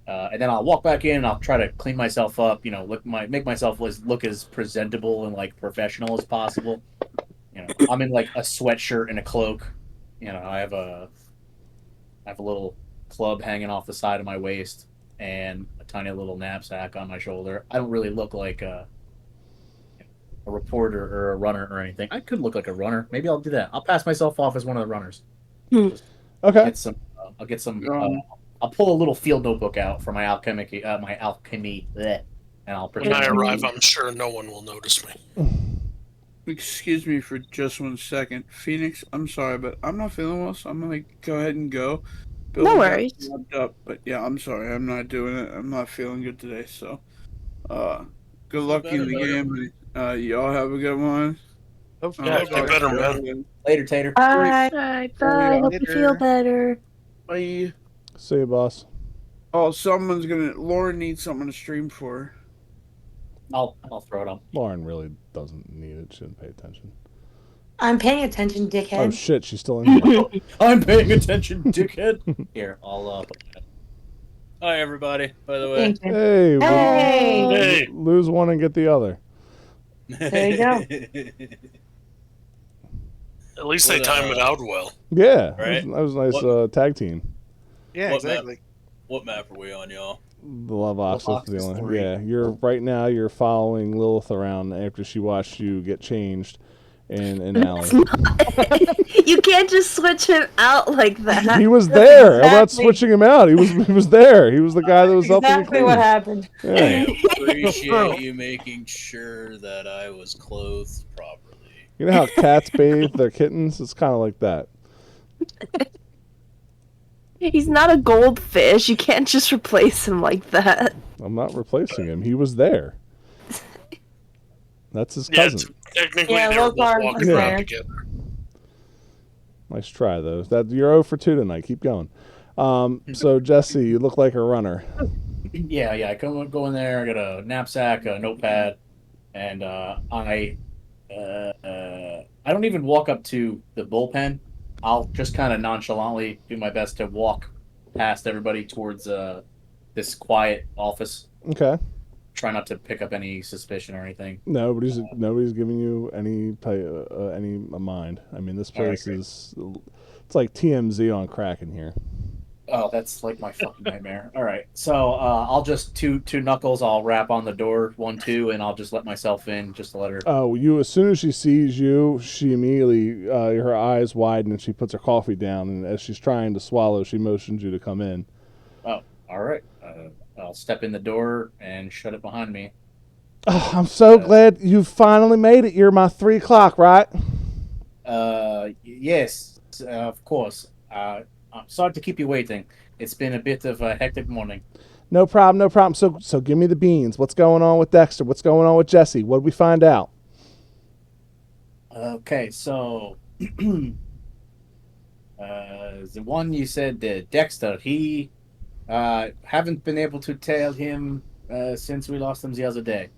And then I'll walk back in and I'll try to clean myself up, make myself look as presentable and like professional as possible. I'm in like a sweatshirt and a cloak. I have a little club hanging off the side of my waist and a tiny little knapsack on my shoulder. I don't really look like a reporter or a runner or anything. I could look like a runner. Maybe I'll do that. I'll pass myself off as one of the runners. Okay. I'll get some. I'll pull a little field notebook out for my alchemy. Bleh, and I'll When I arrive, I'm sure no one will notice me. Excuse me for just 1 second. Phoenix, I'm sorry, but I'm not feeling well, so I'm going to go ahead and go. No worries. Up, but yeah, I'm sorry. I'm not doing it. I'm not feeling good today, so good luck in the game. Y'all have a good one. Yeah, get better, man. Later, Tater. Bye. Bye. Hope you feel better. Bye. See you, boss. Oh, Lauren needs something to stream for her. I'll throw it up. Lauren really doesn't need it. She shouldn't pay attention. I'm paying attention, dickhead. Oh shit, she's still in here. I'm paying attention, dickhead. Here, I'll. Hi, everybody. By the way. Hey. Hey. Lose one and get the other. There you go. At least they time it out well. Yeah, Right? that was a nice tag team. Yeah, What exactly. What map are we on, y'all? The Lovoxith Lovoxith feeling. 3. Yeah, you're following Lilith around after she watched you get changed in Alley. You can't just switch him out like that. He was there. I'm not Exactly. switching him out. He was there. He was the guy that was helping you Exactly clean. what happened. Yeah. I appreciate you making sure that I was clothed properly. You know how cats bathe their kittens? It's kind of like that. He's not a goldfish. You can't just replace him like that. I'm not replacing him. He was there. That's his Yeah, cousin. technically Yeah, they're both Lothar walking was around there. together. Nice try, though. You're 0 for 2 tonight. Keep going. So, Jesse, you look like a runner. Yeah. I go in there. I got a knapsack, a notepad, and I don't even walk up to the bullpen. I'll just kind of nonchalantly do my best to walk past everybody towards this quiet office. Okay. Try not to pick up any suspicion or anything. Nobody's giving you any mind. I mean, this place is it's like TMZ on crack in here. Oh, that's like my fucking nightmare. All right, so I'll just two knuckles. I'll rap on the door 1, 2, and I'll just let myself in, just to let her. Oh, as soon as she sees you, she immediately her eyes widen and she puts her coffee down, and as she's trying to swallow, she motions you to come in. Oh, all right. I'll step in the door and shut it behind me. Oh, I'm so glad you finally made it. You're my 3 o'clock, right? Yes, of course. I'm sorry to keep you waiting. It's been a bit of a hectic morning. No problem. So give me the beans. What's going on with Dexter? What's going on with Jesse? What did we find out? Okay, so the one you said, Dexter, he haven't been able to tell him since we lost him the other day.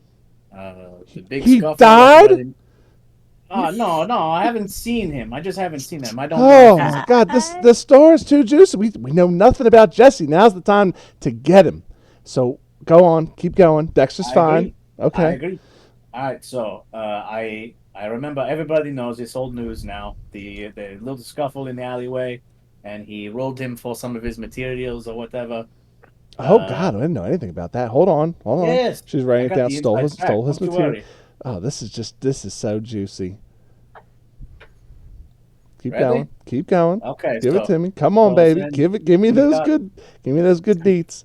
The big He scuffle. died? No, I haven't seen him. I just haven't seen him. I don't. Oh my God, this story's too juicy. We know nothing about Jesse. Now's the time to get him. So go on, keep going. Dexter's fine. Okay. I agree. All right, so I remember everybody knows it's old news now. The little scuffle in the alleyway, and he rolled him for some of his materials or whatever. Oh God, I didn't know anything about that. Hold on. Yes, She's writing it down. Stole his Don't you material. worry. Oh, this is so juicy. Keep Ready? going. Okay, Give so, it to me. Come on, so baby. then Give me those good beats.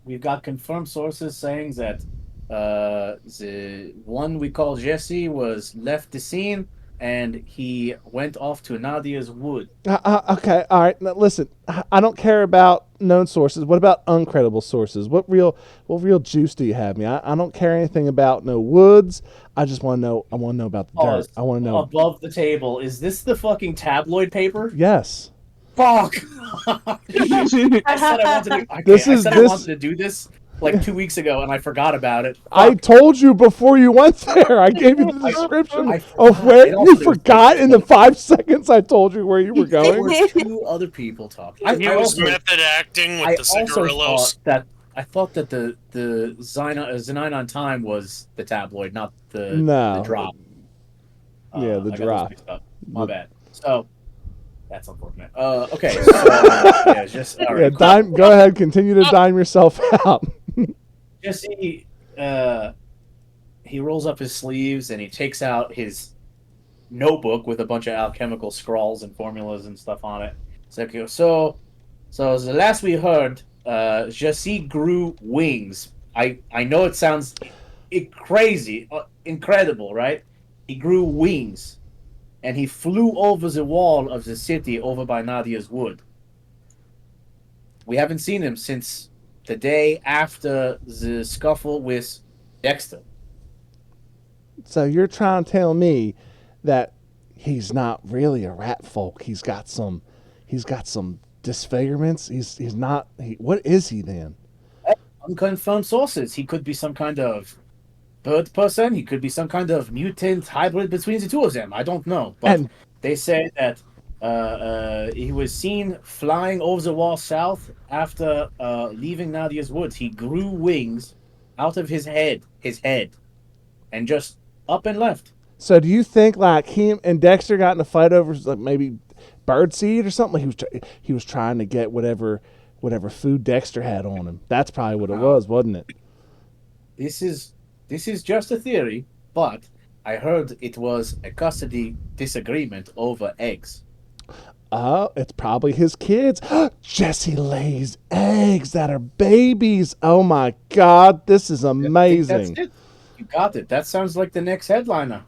We've got confirmed sources saying that the one we call Jesse was left the scene and he went off to Nadia's wood. Okay, all right. Now, listen, I don't care about known sources. What about uncredible sources? What real juice do you have me? I don't care anything about no woods. I just want to know. I want to know about the dirt. I want to know. Above the table, is this the fucking tabloid paper? Yes. Fuck! I said I wanted to. Okay, This I is- said this- I wanted to do this, like 2 weeks ago, and I forgot about it. I Fuck. told you before you went there. I gave you the description I of forgot. where And you also there was, forgot like, in the 5 seconds I told you where you were there going. were 2 other people talking. He I was also method acting with I the also cigarillos. thought that the Xenon on Time was the tabloid, not the No. drop. Yeah, the I got those drop. mixed up. My The- bad. So that's unfortunate. Okay, so yeah, just all Yeah, right. Cool. go ahead, continue to dime yourself out. Jesse, he rolls up his sleeves and he takes out his notebook with a bunch of alchemical scrawls and formulas and stuff on it. It's like, so the last we heard, Jesse grew wings. I know it sounds crazy, incredible, right? He grew wings, and he flew over the wall of the city over by Nadia's wood. We haven't seen him since the day after the scuffle with Dexter. So you're trying to tell me that he's not really a rat folk. He's got some disfigurements. He's not. What is he then? Unconfirmed sources. He could be some kind of bird person. He could be some kind of mutant hybrid between the two of them. I don't know, but And they say that he was seen flying over the wall south after leaving Nadia's woods. He grew wings out of his head, and just up and left. so do you think like him and Dexter got in a fight over like maybe bird seed or something? He was trying to get whatever food Dexter had on him. That's probably what it was, wasn't it? This is just a theory, but I heard it was a custody disagreement over eggs. Oh, it's probably his kids. Jesse lays eggs that are babies. Oh my God, this is amazing. That's it. You got it. That sounds like the next headliner.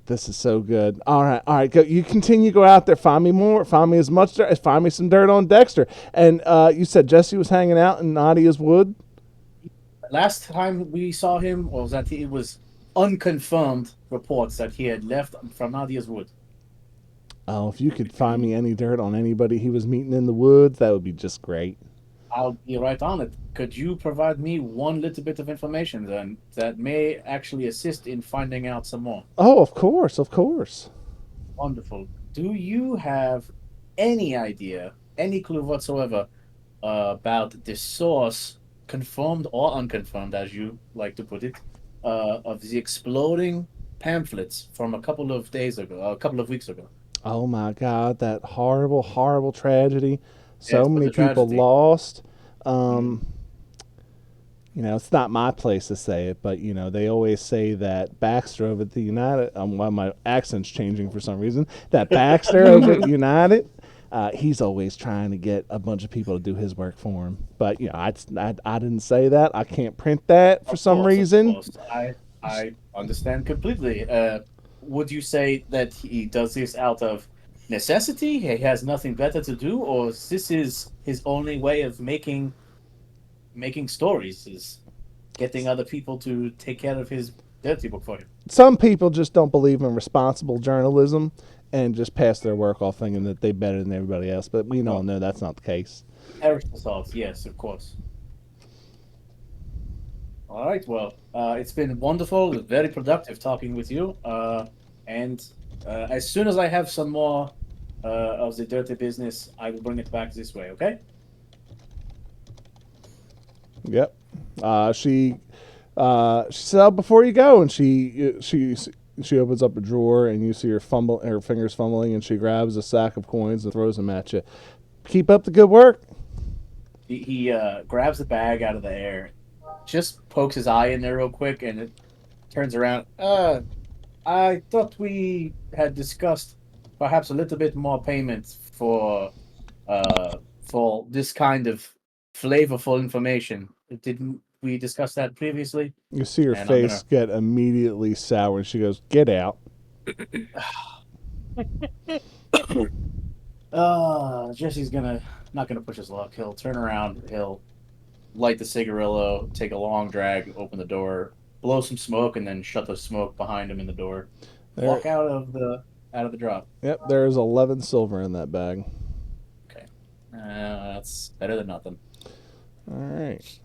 This is so good. All right. Go. You continue. Go out there. Find me more. Find me as much dirt. Find me some dirt on Dexter. And you said Jesse was hanging out in Nadia's wood. Last time we saw him, was that it was unconfirmed reports that he had left from Nadia's wood. Oh, if you could find me any dirt on anybody he was meeting in the woods, that would be just great. I'll be right on it. Could you provide me one little bit of information then that may actually assist in finding out some more? Oh, of course. Wonderful. Do you have any idea, any clue whatsoever about the source, confirmed or unconfirmed, as you like to put it, of the exploding pamphlets from a couple of weeks ago? Oh my God, that horrible, horrible tragedy. So Yes, many such a people tragedy. lost. You know, it's not my place to say it, but you know, they always say that Baxter over at the United. Well, my accent's changing for some reason. That Baxter over at United, he's always trying to get a bunch of people to do his work for him. But you know, I didn't say that. I can't print that for some reason. Of course. I understand completely. Would you say that he does this out of necessity? He has nothing better to do, or this is his only way of making stories? Is getting other people to take care of his dirty book for him? Some people just don't believe in responsible journalism and just pass their work off thinking that they're better than everybody else. But we all know that's not the case. Assaults, yes, of course. All right, well, it's been wonderful, very productive talking with you. And as soon as I have some more of the dirty business, I will bring it back this way, okay? Yep. She said before you go, and she opens up a drawer, and you see her fingers fumbling, and she grabs a sack of coins and throws them at you. Keep up the good work. He grabs the bag out of the air, just pokes his eye in there real quick, and it turns around. I thought we had discussed perhaps a little bit more payment for this kind of flavorful information. Didn't we discuss that previously? You see her face get immediately sour, and she goes, "Get out." Jesse's not gonna push his luck. He'll turn around. He'll light the cigarillo, take a long drag, open the door, blow some smoke, and then shut the smoke behind him in the door. Walk out of the drop. Yep, there's 11 silver in that bag. Okay, that's better than nothing. All right.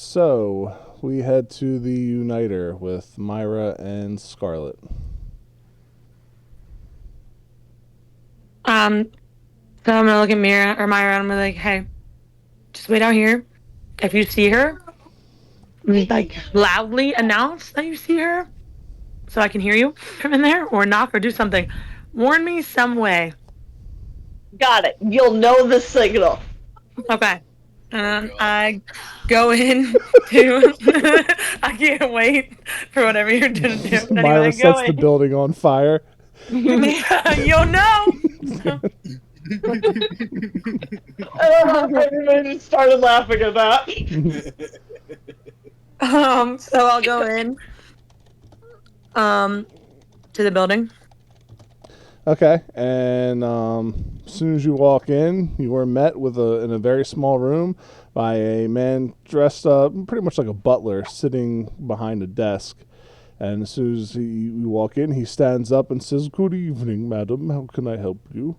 So we head to the Uniter with Myra and Scarlet. So I'm gonna look at Myra, and I'm gonna be like, hey, just wait out here. If you see her, like loudly announce that you see her so I can hear you from in there, or knock or do something. Warn me some way. Got it. You'll know the signal. Okay. God. I go in to. I can't wait for whatever you're gonna do. Myra Anyway, sets the building on fire. You'll know. I don't know if everybody started laughing at that. So I'll go in to the building. Okay, and as soon as you walk in, you are met with in a very small room by a man dressed up pretty much like a butler, sitting behind a desk. And as soon as you walk in, he stands up and says, "Good evening, madam. How can I help you?"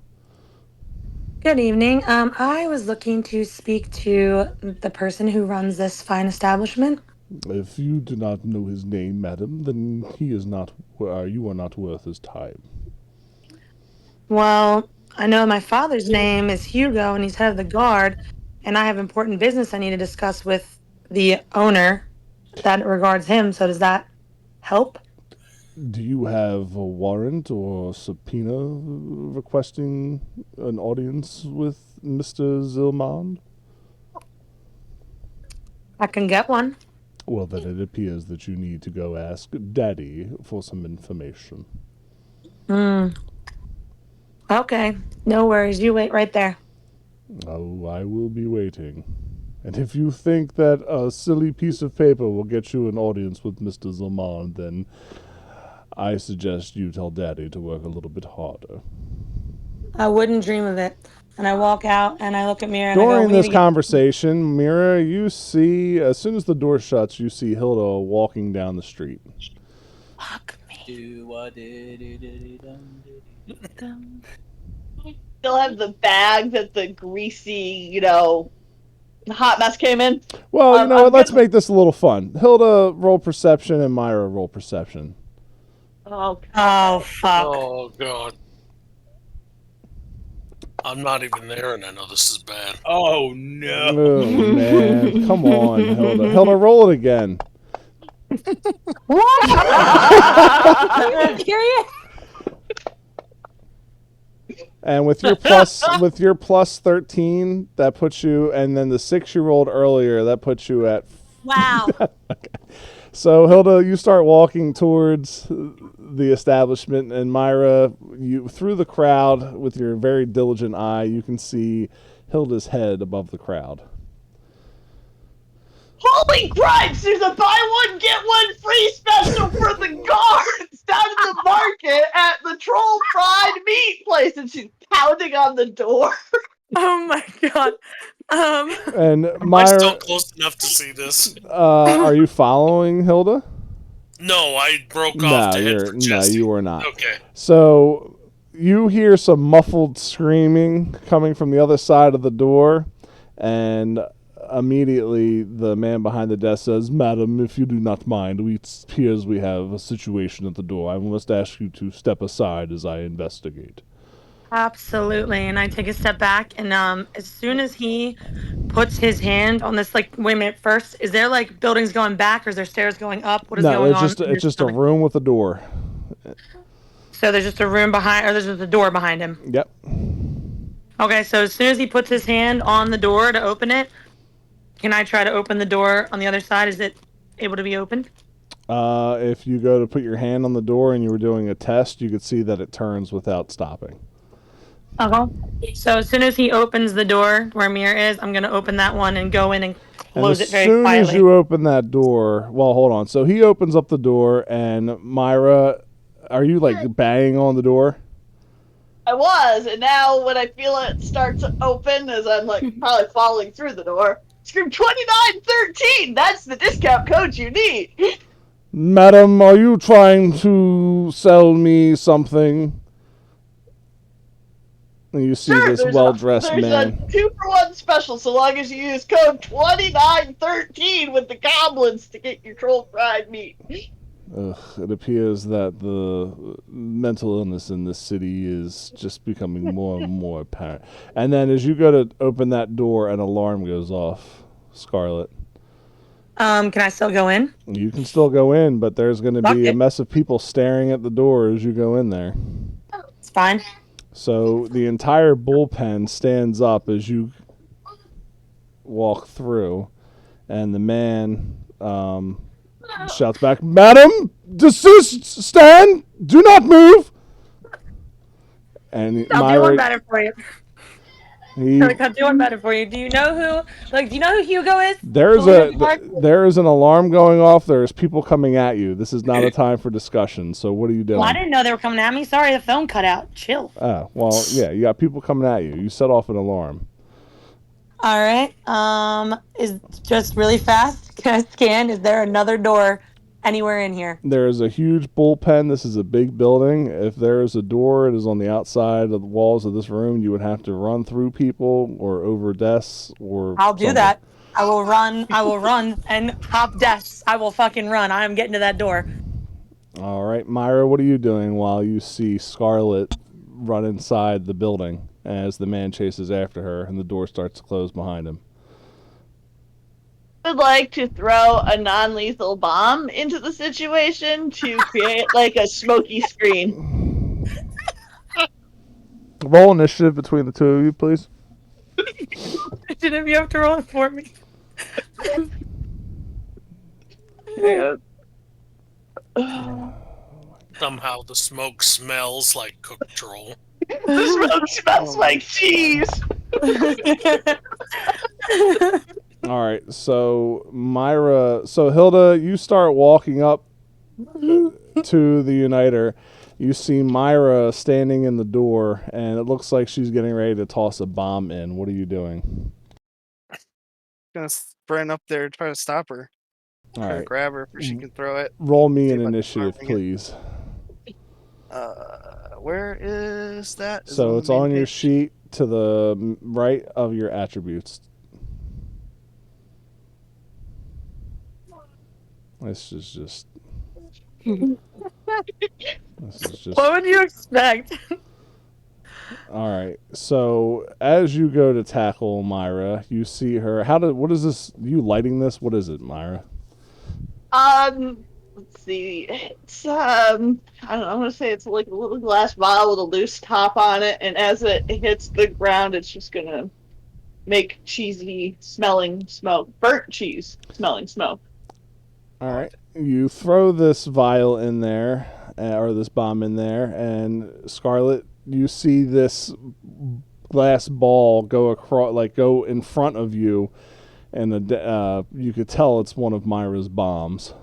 Good evening. I was looking to speak to the person who runs this fine establishment. If you do not know his name, madam, then he is not. You are not worth his time. Well, I know my father's name is Hugo, and he's head of the guard, and I have important business I need to discuss with the owner that regards him. So does that help? Do you have a warrant or subpoena requesting an audience with Mr. Zilmond? I can get one. Well, then it appears that you need to go ask Daddy for some information. Okay, no worries. You wait right there. Oh, I will be waiting. And if you think that a silly piece of paper will get you an audience with Mr. Zilmond, then I suggest you tell Daddy to work a little bit harder. I wouldn't dream of it. And I walk out and I look at Mira and I go, During we this need to get conversation, Mira, you see, as soon as the door shuts, you see Hilda walking down the street. fuck me. Still have the bag that the greasy, hot mess came in. Well, you know I'm what? Let's gonna- make this a little fun. Hilda, roll perception, and Myra, roll perception. Oh, fuck. Oh God. I'm not even there, and I know this is bad. Oh no! Oh, man. Come on, Hilda. Hilda, roll it again. I'm curious. And with your plus 13, that puts you, and then the 6 you rolled earlier, that puts you at. Wow. Okay. So Hilda, you start walking towards the establishment, and Myra, you through the crowd with your very diligent eye, you can see Hilda's head above the crowd. holy Christ! There's a buy one get one free special for the guards down at the market at the Troll Fried Meat place, and she's pounding on the door. Oh my god. And Am I still Myra, close enough to see this? are you following Hilda? No, I broke No, off to head for Jesse. you are not. Okay. So you hear some muffled screaming coming from the other side of the door, and immediately the man behind the desk says, "Madam, if you do not mind, it appears we have a situation at the door. I must ask you to step aside as I investigate." Absolutely. And I take a step back, and as soon as he puts his hand on this, like, wait a minute, first, is there like buildings going back, or is there stairs going up? What is going on? It's just a room with a door. So there's just a room behind, or there's just a door behind him. Yep. Okay, so as soon as he puts his hand on the door to open it, can I try to open the door on the other side? Is it able to be opened? If you go to put your hand on the door and you were doing a test, you could see that it turns without stopping. So as soon as he opens the door where Mir is, I'm going to open that one and go in and close it very As soon quietly. as you open that door, well, hold on. So he opens up the door, and Myra, are you like banging on the door? I was, and now when I feel it start to open, as I'm like probably falling through the door, scream 2913! That's the discount code you need! Madam, are you trying to sell me something? And you see Sure, this there's well-dressed there's man. a 2-for-1 special so long as you use code 2913 with the goblins to get your troll fried meat. It appears that the mental illness in this city is just becoming more and more apparent. And then as you go to open that door, an alarm goes off, Scarlet. Can I still go in? You can still go in, but there's going to Fuck be a it. mess of people staring at the door as you go in there. It's fine. So the entire bullpen stands up as you walk through, and the man shouts back, "Madam, desist, stand, do not move." And I'll do one better for you. he, I'll do one better for you. Do you know who Hugo is? there's there is an alarm going off. There's people coming at you. This is not a time for discussion. So what are you doing? Well, I didn't know they were coming at me. Sorry, the phone cut out. Chill. Oh, well, yeah, you got people coming at you. You set off an alarm. All right. Is just really fast. Can I scan? Is there another door anywhere in here? There is a huge bullpen. This is a big building. If there is a door, it is on the outside of the walls of this room. You would have to run through people or over desks or I'll do something. that. I will run and hop desks. I will fucking run. I am getting to that door. All right, Myra, what are you doing while you see Scarlet run inside the building as the man chases after her and the door starts to close behind him? I would like to throw a non-lethal bomb into the situation to create like a smoky screen. Roll initiative between the two of you, please. Didn't you have to roll it for me? Somehow the smoke smells like cooked troll. The smoke smells like cheese. All right, so Myra, Hilda, you start walking up to the Uniter. You see Myra standing in the door, and it looks like she's getting ready to toss a bomb in. What are you doing? Gonna sprint up there, try to stop her. All Try to right, grab her if she can throw it. roll me See an if I can initiative, farming it. please. Where is that? Is it So the it's main on your page? sheet to the right of your attributes. This is just. What would you expect? All right. So as you go to tackle Myra, you see her. What is this? You lighting this? What is it, Myra? Let's see. It's I don't know. I'm gonna say it's like a little glass bottle with a loose top on it, and as it hits the ground, it's just gonna make cheesy smelling smoke, burnt cheese smelling smoke. All right. You throw this vial in there, or this bomb in there, and Scarlet, you see this glass ball go across, go in front of you, and you could tell it's one of Myra's bombs.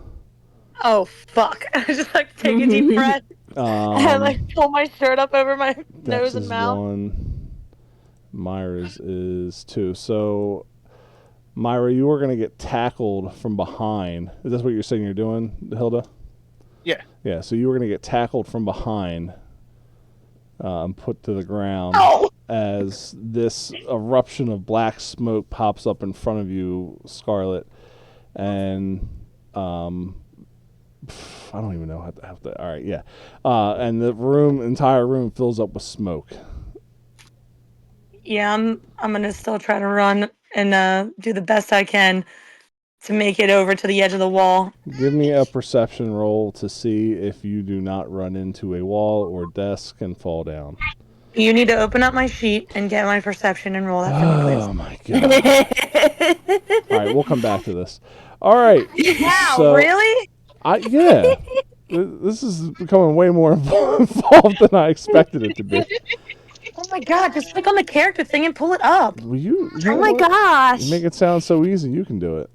Oh fuck! I just take a deep breath and pull my shirt up over my nose and mouth. One. Myra's is 2. So, Myra, you are going to get tackled from behind. Is that what you're saying you're doing, Hilda? Yeah. Yeah, so you were going to get tackled from behind and put to the ground as this eruption of black smoke pops up in front of you, Scarlet. And I don't even know how to. All right, yeah. And the entire room fills up with smoke. Yeah, I'm gonna still try to run and do the best I can to make it over to the edge of the wall. Give me a perception roll to see if you do not run into a wall or desk and fall down. You need to open up my sheet and get my perception and roll that for me, please. Oh my god! All right, we'll come back to this. All right. Wow, so, really? Yeah. This is becoming way more involved than I expected it to be. Oh my god, just click on the character thing and pull it up. Well, you Oh my gosh. You make it sound so easy. You can do it.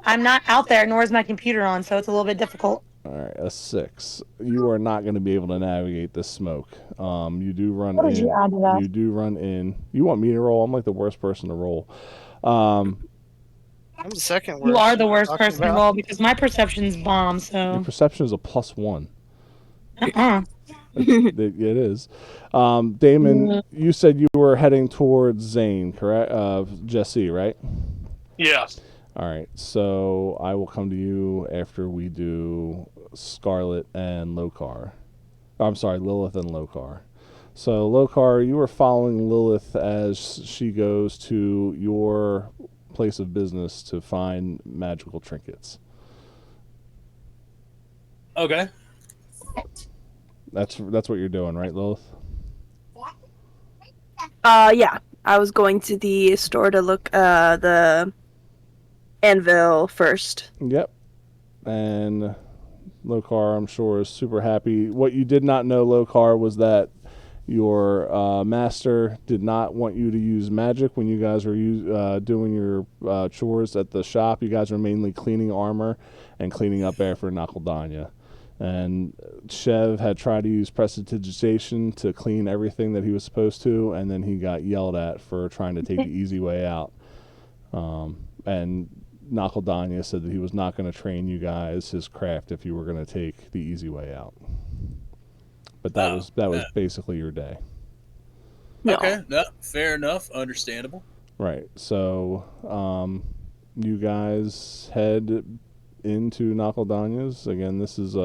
I'm not out there, nor is my computer on, so it's a little bit difficult. All right, a 6. You are not going to be able to navigate this smoke. You do run What in. did you add to that? You do run in. You want me to roll? I'm like the worst person to roll. I'm the second worst. You are the worst Talking person to about. roll because my perception's bomb, Your so. perception is a +1. Uh-uh. It is. Damon, you said you were heading towards Zane, correct? Jesse, right? Yeah. All right. So I will come to you after we do Scarlet and Lokar. I'm sorry, Lilith and Lokar. So Lokar, you are following Lilith as she goes to your place of business to find magical trinkets. Okay. That's what you're doing, right, Lilith? Yeah. I was going to the store to look the anvil first. Yep. And Lokar, I'm sure, is super happy. What you did not know, Lokar, was that your master did not want you to use magic when you guys were doing your chores at the shop. You guys were mainly cleaning armor and cleaning up after Nakaldanya. And Shev had tried to use prestidigitation to clean everything that he was supposed to, and then he got yelled at for trying to take the easy way out. And Nakaldanya said that he was not going to train you guys his craft if you were going to take the easy way out. But that was basically your day. Okay, no, fair enough, understandable. Right. So you guys head into Nakaldanya's. Again, this is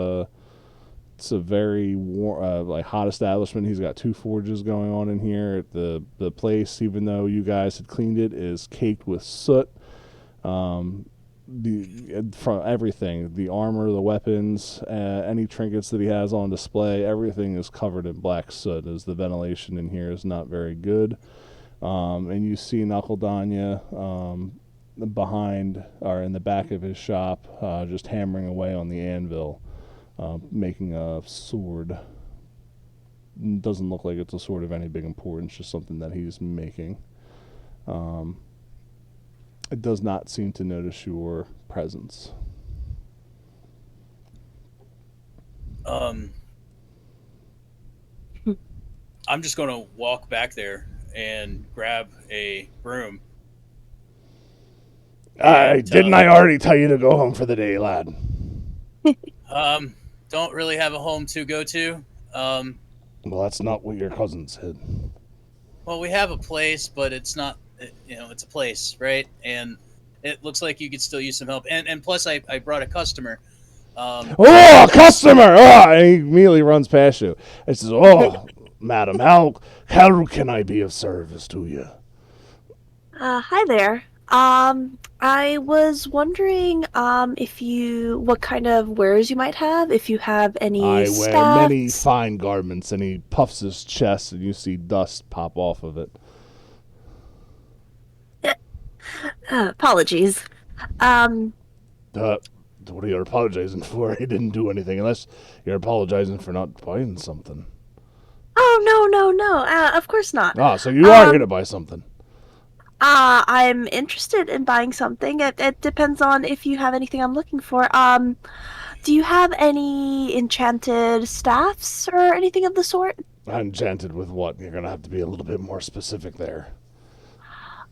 it's a very hot establishment. He's got 2 forges going on in here. The place, even though you guys had cleaned it, is caked with soot. From everything, the armor, the weapons, any trinkets that he has on display, everything is covered in black soot, as the ventilation in here is not very good. And you see Nakaldanya behind or in the back of his shop, just hammering away on the anvil, making a sword. Doesn't look like it's a sword of any big importance, just something that he's making. It does not seem to notice your presence. I'm just going to walk back there and grab a broom. Didn't I already tell you to go home for the day, lad? Don't really have a home to go to. Well, that's not what your cousin said. Well, we have a place, but it's not, it's a place, right? And it looks like you could still use some help. And plus, I brought a customer. A customer! And he immediately runs past you. He says, madam, how can I be of service to you? Hi there. I was wondering what kind of wares you might have, if you have any I staffs. wear many fine garments, and he puffs his chest, and you see dust pop off of it. Apologies. What are you apologizing for? He didn't do anything, unless you're apologizing for not buying something. Oh, no. Of course not. So you are here to buy something. I'm interested in buying something. It depends on if you have anything I'm looking for. Do you have any enchanted staffs or anything of the sort? Enchanted with what? You're gonna have to be a little bit more specific there.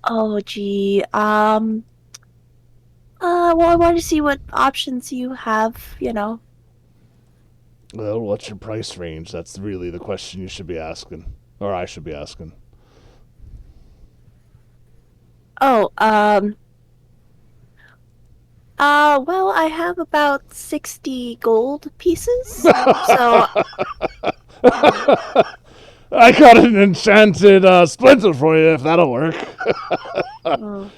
Oh, gee. Well, I want to see what options you have, Well, what's your price range? That's really the question you should be asking. Or I should be asking. Oh, well, I have about 60 gold pieces, so... I got an enchanted splinter for you, if that'll work. Oh,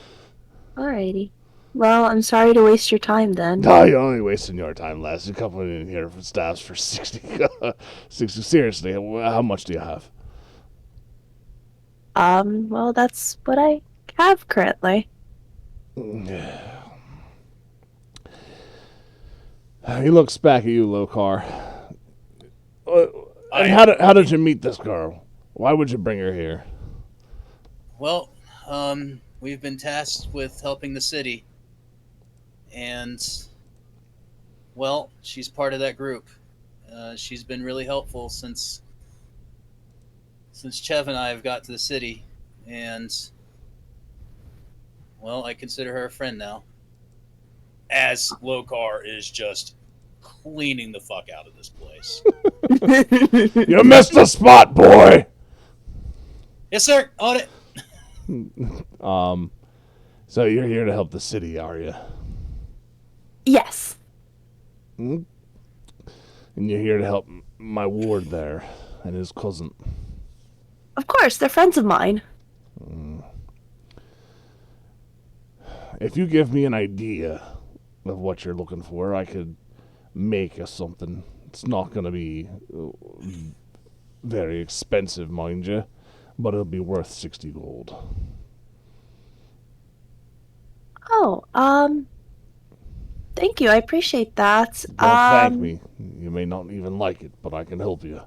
alrighty. Well, I'm sorry to waste your time, then. No, you're only wasting your time, lass. You're coming in here for staffs for 60. 60. Seriously, how much do you have? Well, that's what I have currently. He looks back at you, Lokar. How did you meet this girl? Why would you bring her here? Well, we've been tasked with helping the city. And, well, she's part of that group. She's been really helpful since Chev and I have got to the city. And, well, I consider her a friend now. As Lokar is just cleaning the fuck out of this place. You missed the spot, boy. Yes, sir. On it. So you're here to help the city, are you? Yes. And you're here to help my ward there and his cousin. Of course, they're friends of mine. If you give me an idea of what you're looking for, I could make us something. It's not going to be very expensive, mind you, but it'll be worth 60 gold. Oh, thank you. I appreciate that. Don't thank me. You may not even like it, but I can help you.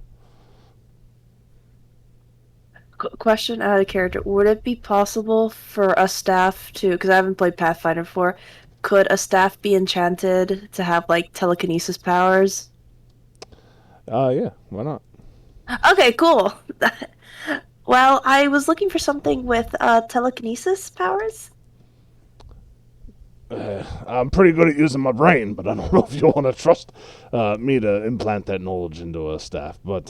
Question out of character. Would it be possible for a staff to, because I haven't played Pathfinder before, could a staff be enchanted to have, like, telekinesis powers? Yeah, why not? Okay, cool. Well, I was looking for something with telekinesis powers. I'm pretty good at using my brain, but I don't know if you want to trust me to implant that knowledge into a staff. But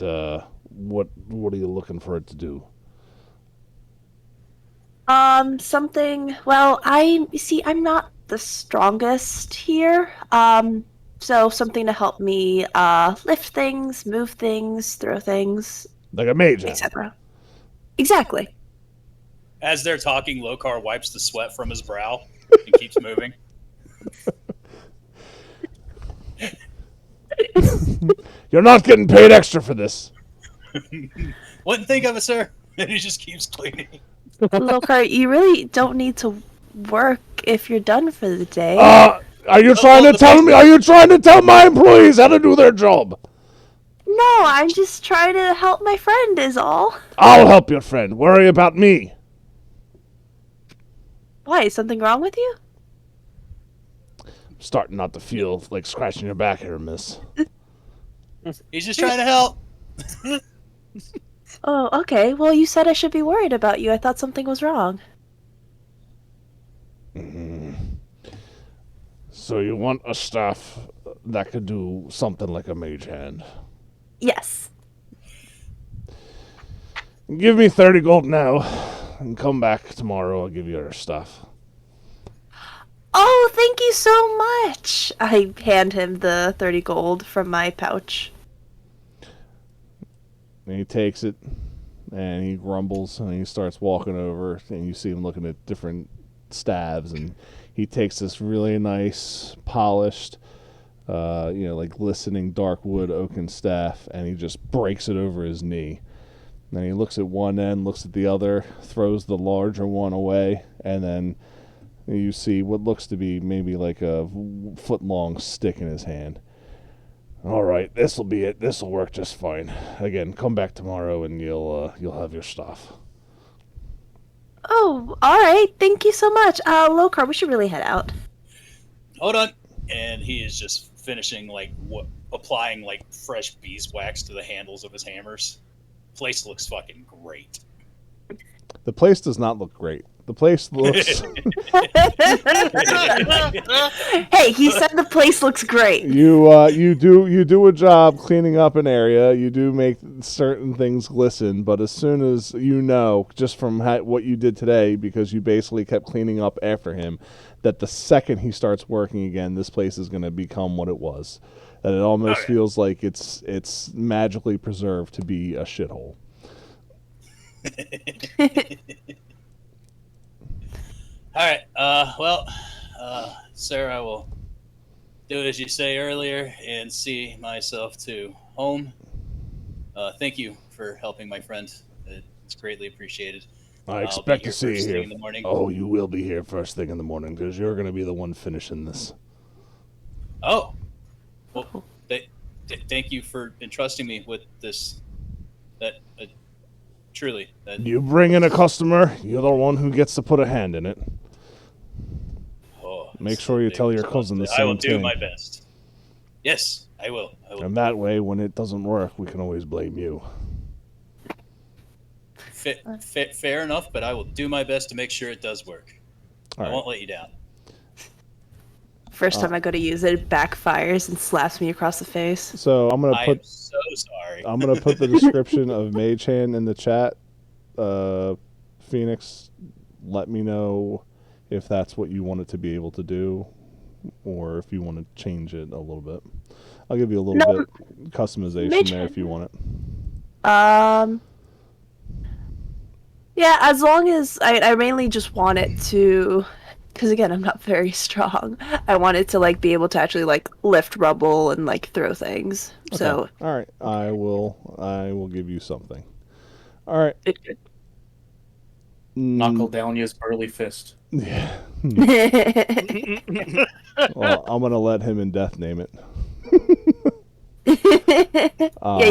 what are you looking for it to do? Something. Well, I'm not the strongest here. So something to help me lift things, move things, throw things, Like a mage hand. etc. Exactly. As they're talking, Lokar wipes the sweat from his brow and keeps moving. You're not getting paid extra for this. Wouldn't think of it, sir. And he just keeps cleaning. Lokar, you really don't need to work if you're done for the day. Are you trying to tell me? Are you trying to tell my employees how to do their job? No, I'm just trying to help my friend is all. I'll help your friend. Worry about me. Why, is something wrong with you? I'm starting not to feel like scratching your back here, miss. He's just trying to help. Oh, okay. Well, you said I should be worried about you. I thought something was wrong. So you want a staff that could do something like a mage hand? Yes. Give me 30 gold now, and come back tomorrow. I'll give you your stuff. Oh, thank you so much. I hand him the 30 gold from my pouch. And he takes it, and he grumbles, and he starts walking over, and you see him looking at different staves, and he takes this really nice, polished, like glistening dark wood oaken staff, and he just breaks it over his knee. Then he looks at one end, looks at the other, throws the larger one away, and then you see what looks to be maybe like a foot-long stick in his hand. All right, this'll be it. This'll work just fine. Again, come back tomorrow, and you'll have your stuff. Oh, all right. Thank you so much. Lokar, we should really head out. Hold on. And he is just finishing, applying, fresh beeswax to the handles of his hammers. Place looks fucking great. The place does not look great. The place looks... Hey, he said the place looks great. You do a job cleaning up an area. You do make certain things glisten, but as soon as you know, just from what you did today, because you basically kept cleaning up after him, that the second he starts working again, this place is going to become what it was. That it almost feels like it's magically preserved to be a shithole. All right. Sir, I will do as you say earlier and see myself to home. Thank you for helping my friend. It's greatly appreciated. I expect to see you first here. thing in the morning. Oh, you will be here first thing in the morning because you're going to be the one finishing this. Oh. Well, thank you for entrusting me with this. Truly. You bring in a customer, you're the one who gets to put a hand in it. Oh, Make sure you tell your cousin the same thing. I will do my best. Yes, I will. And that way, when it doesn't work, we can always blame you. Fair enough, but I will do my best to make sure it does work. I won't let you down. First time I go to use it, it backfires and slaps me across the face. So I'm gonna I am put so sorry. I'm gonna put the description of Mage Hand in the chat. Phoenix, let me know if that's what you want it to be able to do, or if you want to change it a little bit. I'll give you a little bit customization Mage there Hand. if you want it. Yeah, as long as I mainly just want it to, because again, I'm not very strong. I want it to like be able to actually like lift rubble and like throw things. Okay. So All right, I will give you something. All right. Knuckle down his burly fist. Yeah. yeah, Well, I'm gonna let him in death name it. you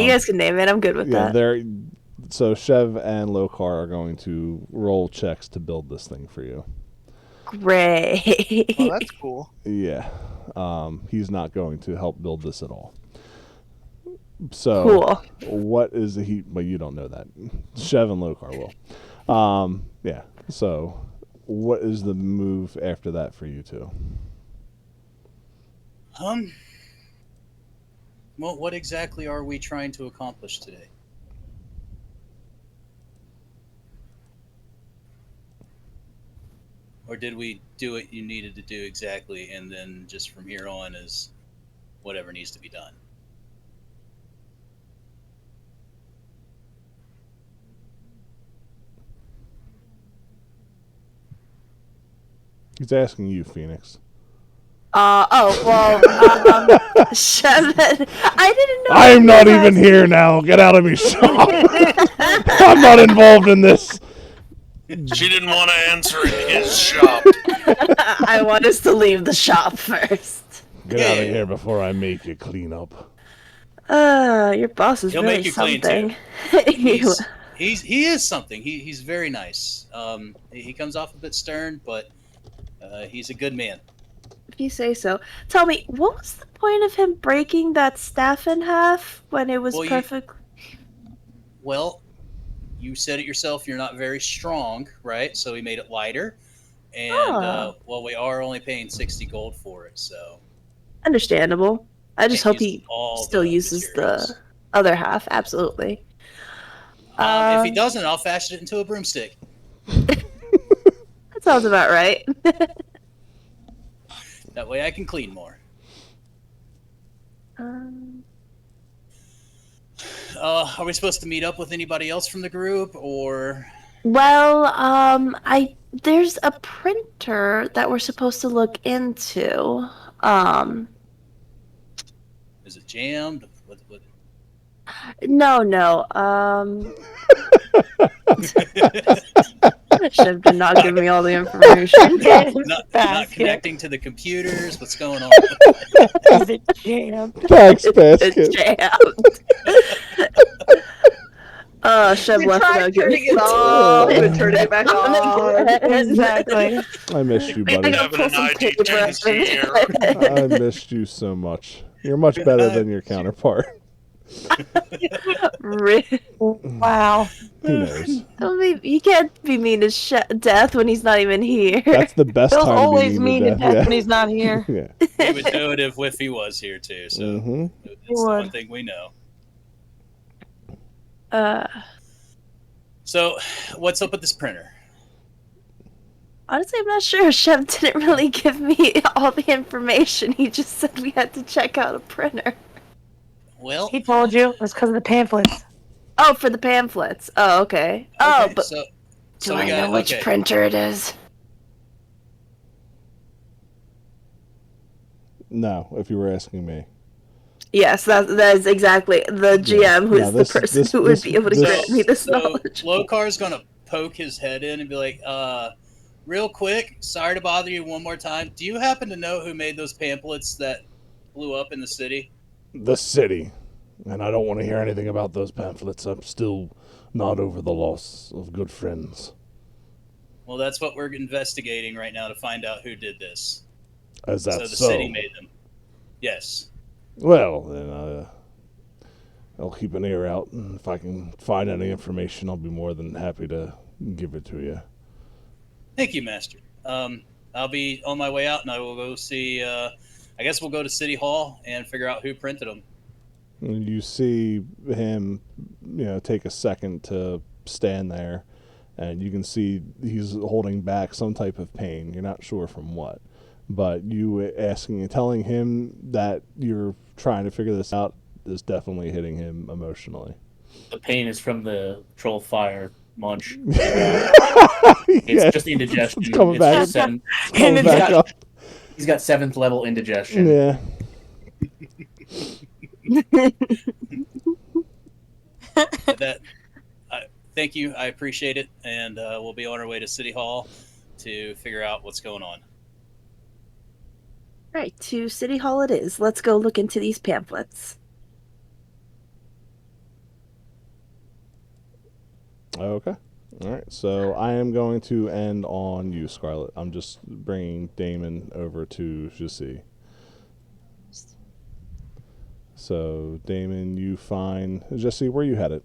guys can name it. I'm good with Yeah, that. so Chev and Lokar are going to roll checks to build this thing for you. Great. Well, that's cool. Yeah. He's not going to help build this at all. So Cool. what is the heat? But you don't know that. Chev and Lokar will. Yeah. So what is the move after that for you two? Well, what exactly are we trying to accomplish today? Or did we do what you needed to do exactly, and then just from here on is whatever needs to be done? He's asking you, Phoenix. Chev, I didn't know. I am not even here now. Get out of me, shop. I'm not involved in this. She didn't want to answer in his shop. I want us to leave the shop first. Get out of here before I make you clean up. Your boss is He'll really make you clean, too. something. He is something. He's very nice. He comes off a bit stern, but he's a good man. If you say so. Tell me, what was the point of him breaking that staff in half when it was perfect? Well, you said it yourself. You're not very strong, right? So he made it lighter, and well, we are only paying 60 gold for it, so understandable. I just hope he still the uses materials. the other half. Absolutely. If he doesn't, I'll fashion it into a broomstick. That sounds about right. That way I can clean more. Are we supposed to meet up with anybody else from the group, or? Well, there's a printer that we're supposed to look into. Is it jammed? What? No. Shiv did not give me all the information. Not connecting to the computers. What's going on? Is it jammed? Thanks, basket. It's jammed. Shiv We left tried without giving turning it off and turning it back on. Exactly. I missed you, buddy. Having an ID10 here. I missed you so much. You're much better than your counterpart. Wow. He knows. You can't be mean to Death when he's not even here. That's the best Bill's time to always be mean to Death yeah. when he's not here. Yeah. He would do it if he was here too. So it's the one thing we know. So, what's up with this printer? Honestly, I'm not sure. Chev didn't really give me all the information. He just said we had to check out a printer. Well, he told you it was because of the pamphlets. Oh, for the pamphlets. Oh, okay. Oh, but so do I know which printer it is? No, if you were asking me. Yes, that is exactly the GM who is the person who would be able to grant me this knowledge. Lokar's gonna poke his head in and be like, real quick, sorry to bother you one more time. Do you happen to know who made those pamphlets that blew up in the city? The city. And I don't want to hear anything about those pamphlets. I'm still not over the loss of good friends. Well, that's what we're investigating right now to find out who did this. Is that so? The city made them. Yes. Well, then I'll keep an ear out, and if I can find any information, I'll be more than happy to give it to you. Thank you, Master. I I'll be on my way out, and I will go see. I guess we'll go to City Hall and figure out who printed them. And you see him, take a second to stand there, and you can see he's holding back some type of pain. You're not sure from what, but telling him that you're trying to figure this out is definitely hitting him emotionally. The pain is from the troll fire munch. Yeah, It's just indigestion. It's coming back. Just seven. Coming back up. He's got 7th level indigestion. Yeah. Thank you. I appreciate it, and we'll be on our way to City Hall to figure out what's going on. Right, to City Hall it is. Let's go look into these pamphlets. Okay. All right. So I am going to end on you, Scarlet. I'm just bringing Damon over to Jesse. So, Damon, you find Jesse. Where you headed?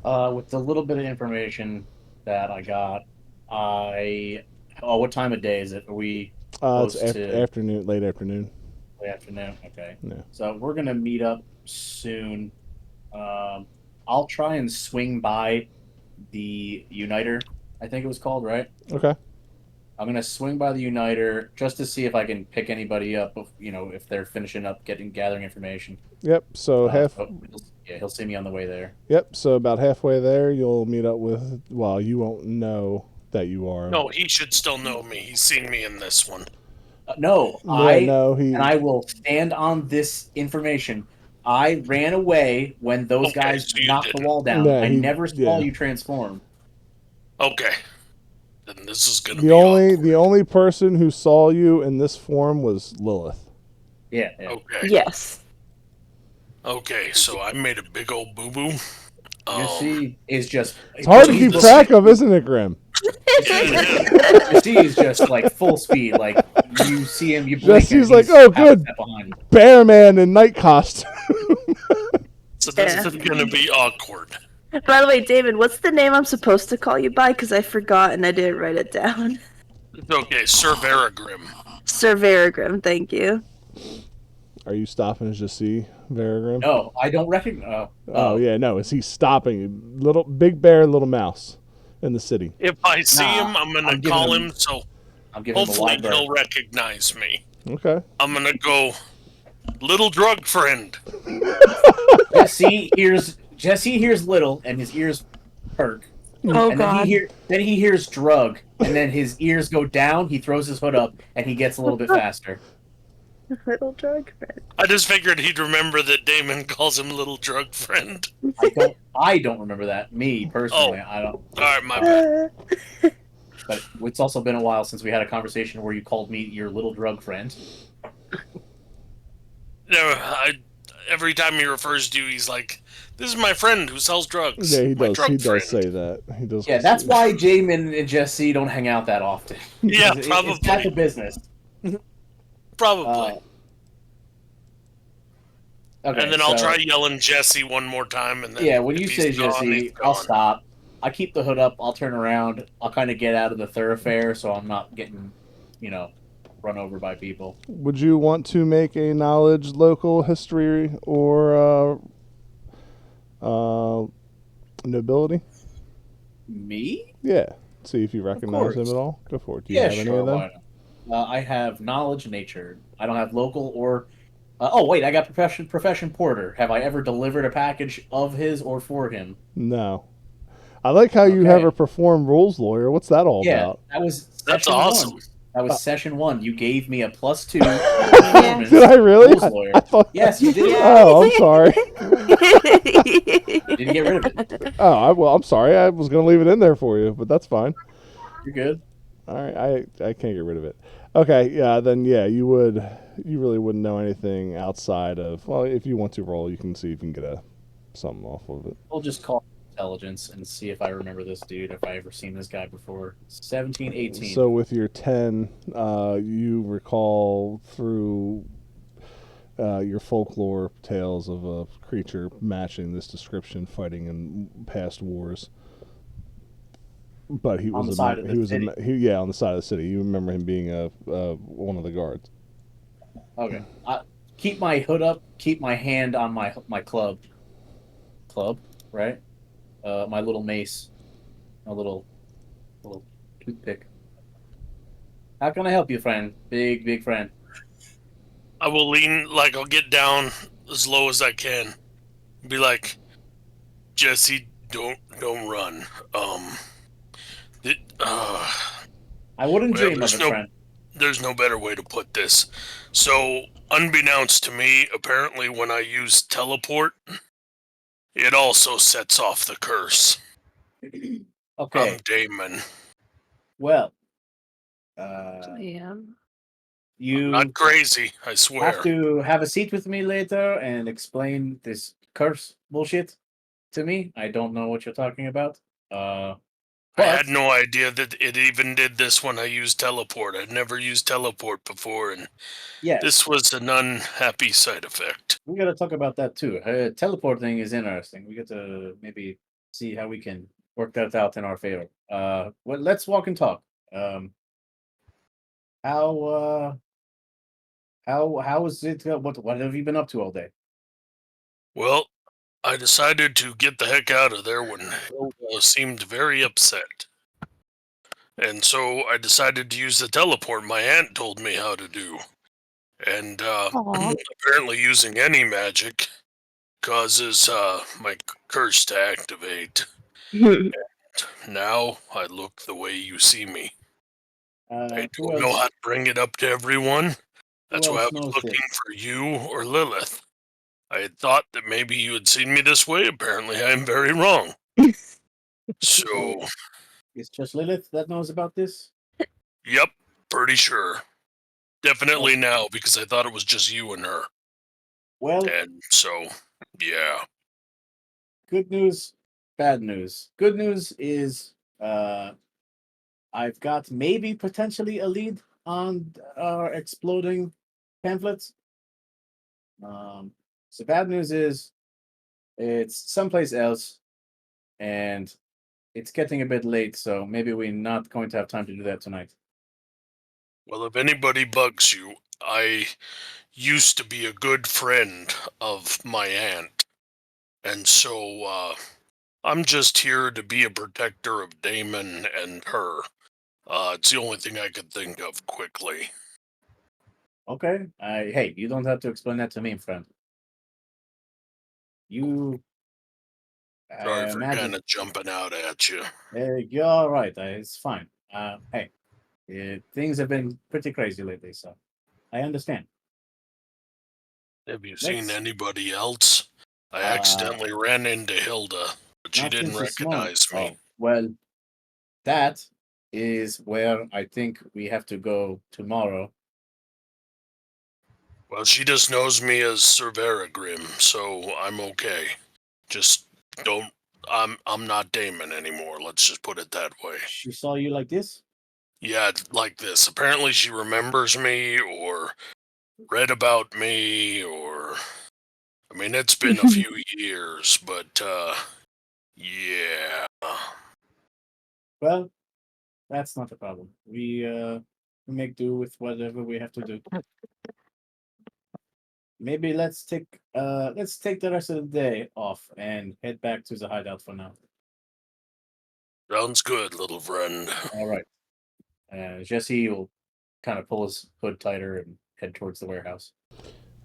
With the little bit of information that I got, what time of day is it? Are we It's close to afternoon, late afternoon. late afternoon? Okay. Yeah. So we're gonna meet up soon. I'll try and swing by the Uniter. I think it was called, right? Okay. I'm gonna swing by the Uniter just to see if I can pick anybody up. If they're finishing up gathering information. Yep. So he'll see me on the way there. Yep. So about halfway there, you'll meet up with. Well, you won't know that you are. No, he should still know me. He's seen me in this one. No, and I will stand on this information. I ran away when those guys knocked the wall down. Yeah, I never saw you transform. Okay. Then this is gonna The only person who saw you in this form was Lilith. Yeah. Okay. Yes. Okay, so I made a big old boo-boo. Jesse is just... It's hard to keep track of, isn't it, Grim? Jesse is just like full speed. Like you see him, you blink. Jesse's like, oh, good. Bear Man in night costume. So this is going to be awkward. By the way, David, what's the name I'm supposed to call you by? Because I forgot and I didn't write it down. It's okay, Sir Varagrim. Sir Varagrim, thank you. Are you stopping as Jesse Varagrim? No, I don't recognize. Oh yeah, no. Is he stopping? Little big bear, little mouse, in the city. If I see him, I'm going to call him, so hopefully he'll recognize me. Okay. I'm going to go, little drug friend. Jesse hears little, and his ears perk. Oh, and God. Then he hears drug, and then his ears go down, he throws his hood up, and he gets a little bit faster. Little drug friend. I just figured he'd remember that Damon calls him little drug friend. I don't remember that. Me, personally, I don't. Alright, my bad. But it's also been a while since we had a conversation where you called me your little drug friend. No, every time he refers to you, he's like, this is my friend who sells drugs. Yeah, he My does. drug He friend. does say that. He does. Yeah, that's why Jamin and Jesse don't hang out that often. Yeah, It's probably. type of business. Probably. Okay, and then I'll try yelling Jesse one more time. And then yeah, when if you he's say gone, Jesse, he's I'll gone. stop. I keep the hood up. I'll turn around. I'll kind of get out of the thoroughfare so I'm not getting, run over by people. Would you want to make a knowledge local history or nobility? Me? Yeah. See if you recognize him at all. Go for it. Do you have any of them? Why not? I have knowledge nature. I don't have local or... oh, wait, I got profession porter. Have I ever delivered a package of his or for him? No. I like how you have a perform rules lawyer. What's that all about? That's awesome. That was session 1. You gave me a +2. Did I really? Rules lawyer. I thought... Yes, you did. Oh, I'm sorry. Didn't get rid of it. Oh, I'm sorry. I was going to leave it in there for you, but that's fine. You're good. All right, I can't get rid of it. Okay, yeah, then you really wouldn't know anything outside of, well, if you want to roll, you can see if you can get something off of it. We'll just call intelligence and see if I remember this dude, if I ever seen this guy before. 17, 18. So with your 10, you recall through your folklore tales of a creature matching this description fighting in past wars. But he On was the side of the city? yeah, on the side of the city. You remember him being one of the guards. Okay. Keep my hood up. Keep my hand on my club. Club, right? My little mace. My little toothpick. How can I help you, friend? Big friend. I will lean, like, I'll get down as low as I can. Be like, Jesse, don't run. I wouldn't Well, dream of it, friend. there's no better way to put this. So, unbeknownst to me, apparently when I use teleport, it also sets off the curse. Okay. I'm Damon. Well, Yeah. you Not crazy, I swear. have to have a seat with me later and explain this curse bullshit to me. I don't know what you're talking about. I had no idea that it even did this when I used teleport. I'd never used teleport before, and yes, this was an unhappy side effect. we got to talk about that too. Teleporting is interesting. We got to maybe see how we can work that out in our favor. Well, let's walk and talk. How is it? What have you been up to all day? Well, I decided to get the heck out of there when Hilda seemed very upset. And so I decided to use the teleport my aunt told me how to do. And Aw. apparently using any magic causes my curse to activate. Now I look the way you see me. I Who don't know else? how to bring it up to everyone. That's Who why I else was knows looking this? for you or Lilith. I had thought that maybe you had seen me this way. Apparently, I am very wrong. So, It's just Lilith that knows about this. yep, pretty sure. Definitely Okay. now, because I thought it was just you and her. Well, And so, yeah. good news, bad news. Good news is I've got maybe potentially a lead on our exploding pamphlets. So bad news is it's someplace else, and it's getting a bit late, so maybe we're not going to have time to do that tonight. Well, if anybody bugs you, I used to be a good friend of my aunt. And so, I'm just here to be a protector of Damon and her. It's the only thing I could think of quickly. Okay. Hey, you don't have to explain that to me, friend. You. Sorry I for imagine. kind of jumping out at you. You're all right. It's fine. Hey, things have been pretty crazy lately, so I understand. Have you seen Let's- anybody else? I accidentally ran into Hilda, but she Not didn't since this morning. recognize me. Oh, well, that is where I think we have to go tomorrow. Well, she just knows me as Cervera Grim, so I'm okay. Just don't. I'm not Damon anymore. Let's just put it that way. She saw you like this? Yeah, like this. Apparently, she remembers me or read about me, or I mean, it's been a few years, but yeah. Well, that's not a problem. We make do with whatever we have to do. Maybe let's take the rest of the day off and head back to the hideout for now. Sounds good, little friend. All right. Jesse will kind of pull his hood tighter and head towards the warehouse.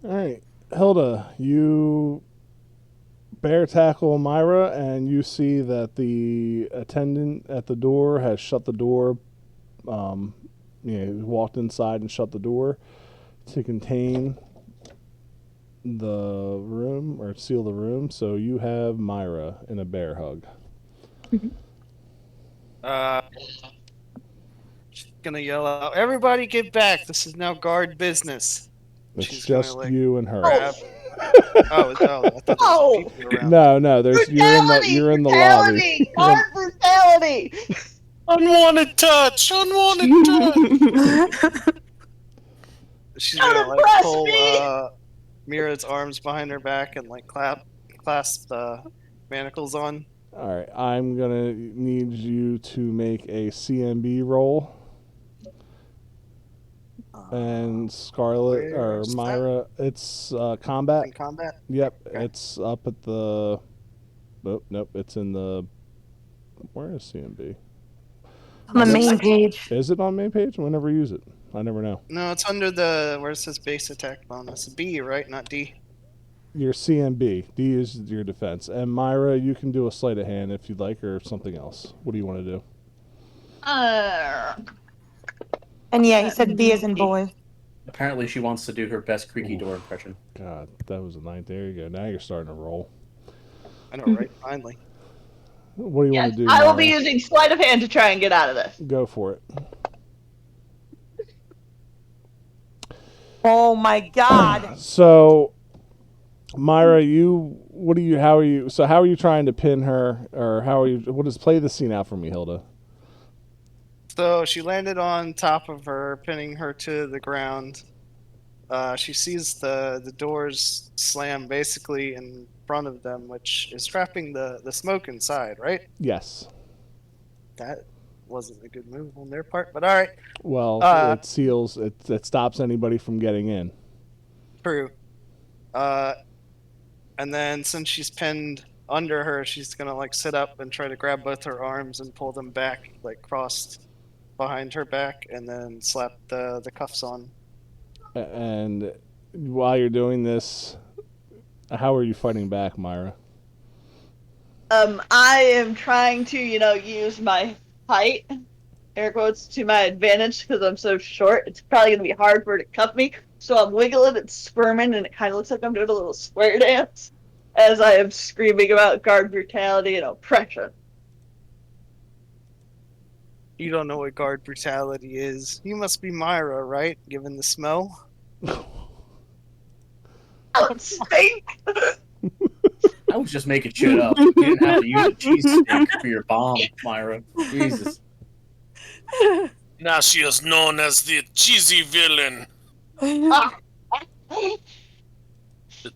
All right, Hilda, you bear tackle Myra, and you see that the attendant at the door has shut the door. Walked inside and shut the door to contain the room or seal the room. So you have Myra in a bear hug. She's gonna yell out, "Everybody get back! This is now guard business." It's She's gonna, just like, you and her. grab. I thought there was people around. No, there's you're in the lobby. Guard brutality! Unwanted touch! Unwanted touch! She's Don't gonna, like, impress pull me! Mira's arms behind her back and, like, clasp the manacles on. All right, I'm gonna need you to make a CMB roll, and Scarlet or Where's that? Myra, it's combat. In combat? Yep, Okay. it's up at the. Oh, nope, it's in the. Where is CMB? On the main page. Is it on main page? We never use it. I never know. No, it's under the where it says base attack bonus. B, right? Not D. Your CMB. D is your defense. And Myra, you can do a sleight of hand if you'd like, or something else. What do you want to do? And yeah, he said B as in boy. Apparently, she wants to do her best creaky door impression. God, that was a 9. There you go. Now you're starting to roll. I know, right? Finally. What do you want to do, I will be Myra? using sleight of hand to try and get out of this. Go for it. Oh my god. So, Myra, how are you trying to pin her, or play the scene out for me, Hilda? So she landed on top of her, pinning her to the ground. She sees the doors slam basically in front of them, which is trapping the smoke inside, right? Yes. That wasn't a good move on their part, but all right. Well, it seals. It stops anybody from getting in. True. And then since she's pinned under her, she's gonna like sit up and try to grab both her arms and pull them back, like crossed behind her back, and then slap the cuffs on. And while you're doing this, how are you fighting back, Myra? I am trying to, use my height, air quotes, to my advantage because I'm so short. It's probably going to be hard for her to cuff me. So I'm wiggling and squirming, and it kind of looks like I'm doing a little square dance as I am screaming about guard brutality and oppression. You don't know what guard brutality is. You must be Myra, right? Given the smell. Don't stink! I was just making shit up. You didn't have to use a cheese steak for your bomb, Myra. Jesus. Now she is known as the cheesy villain. The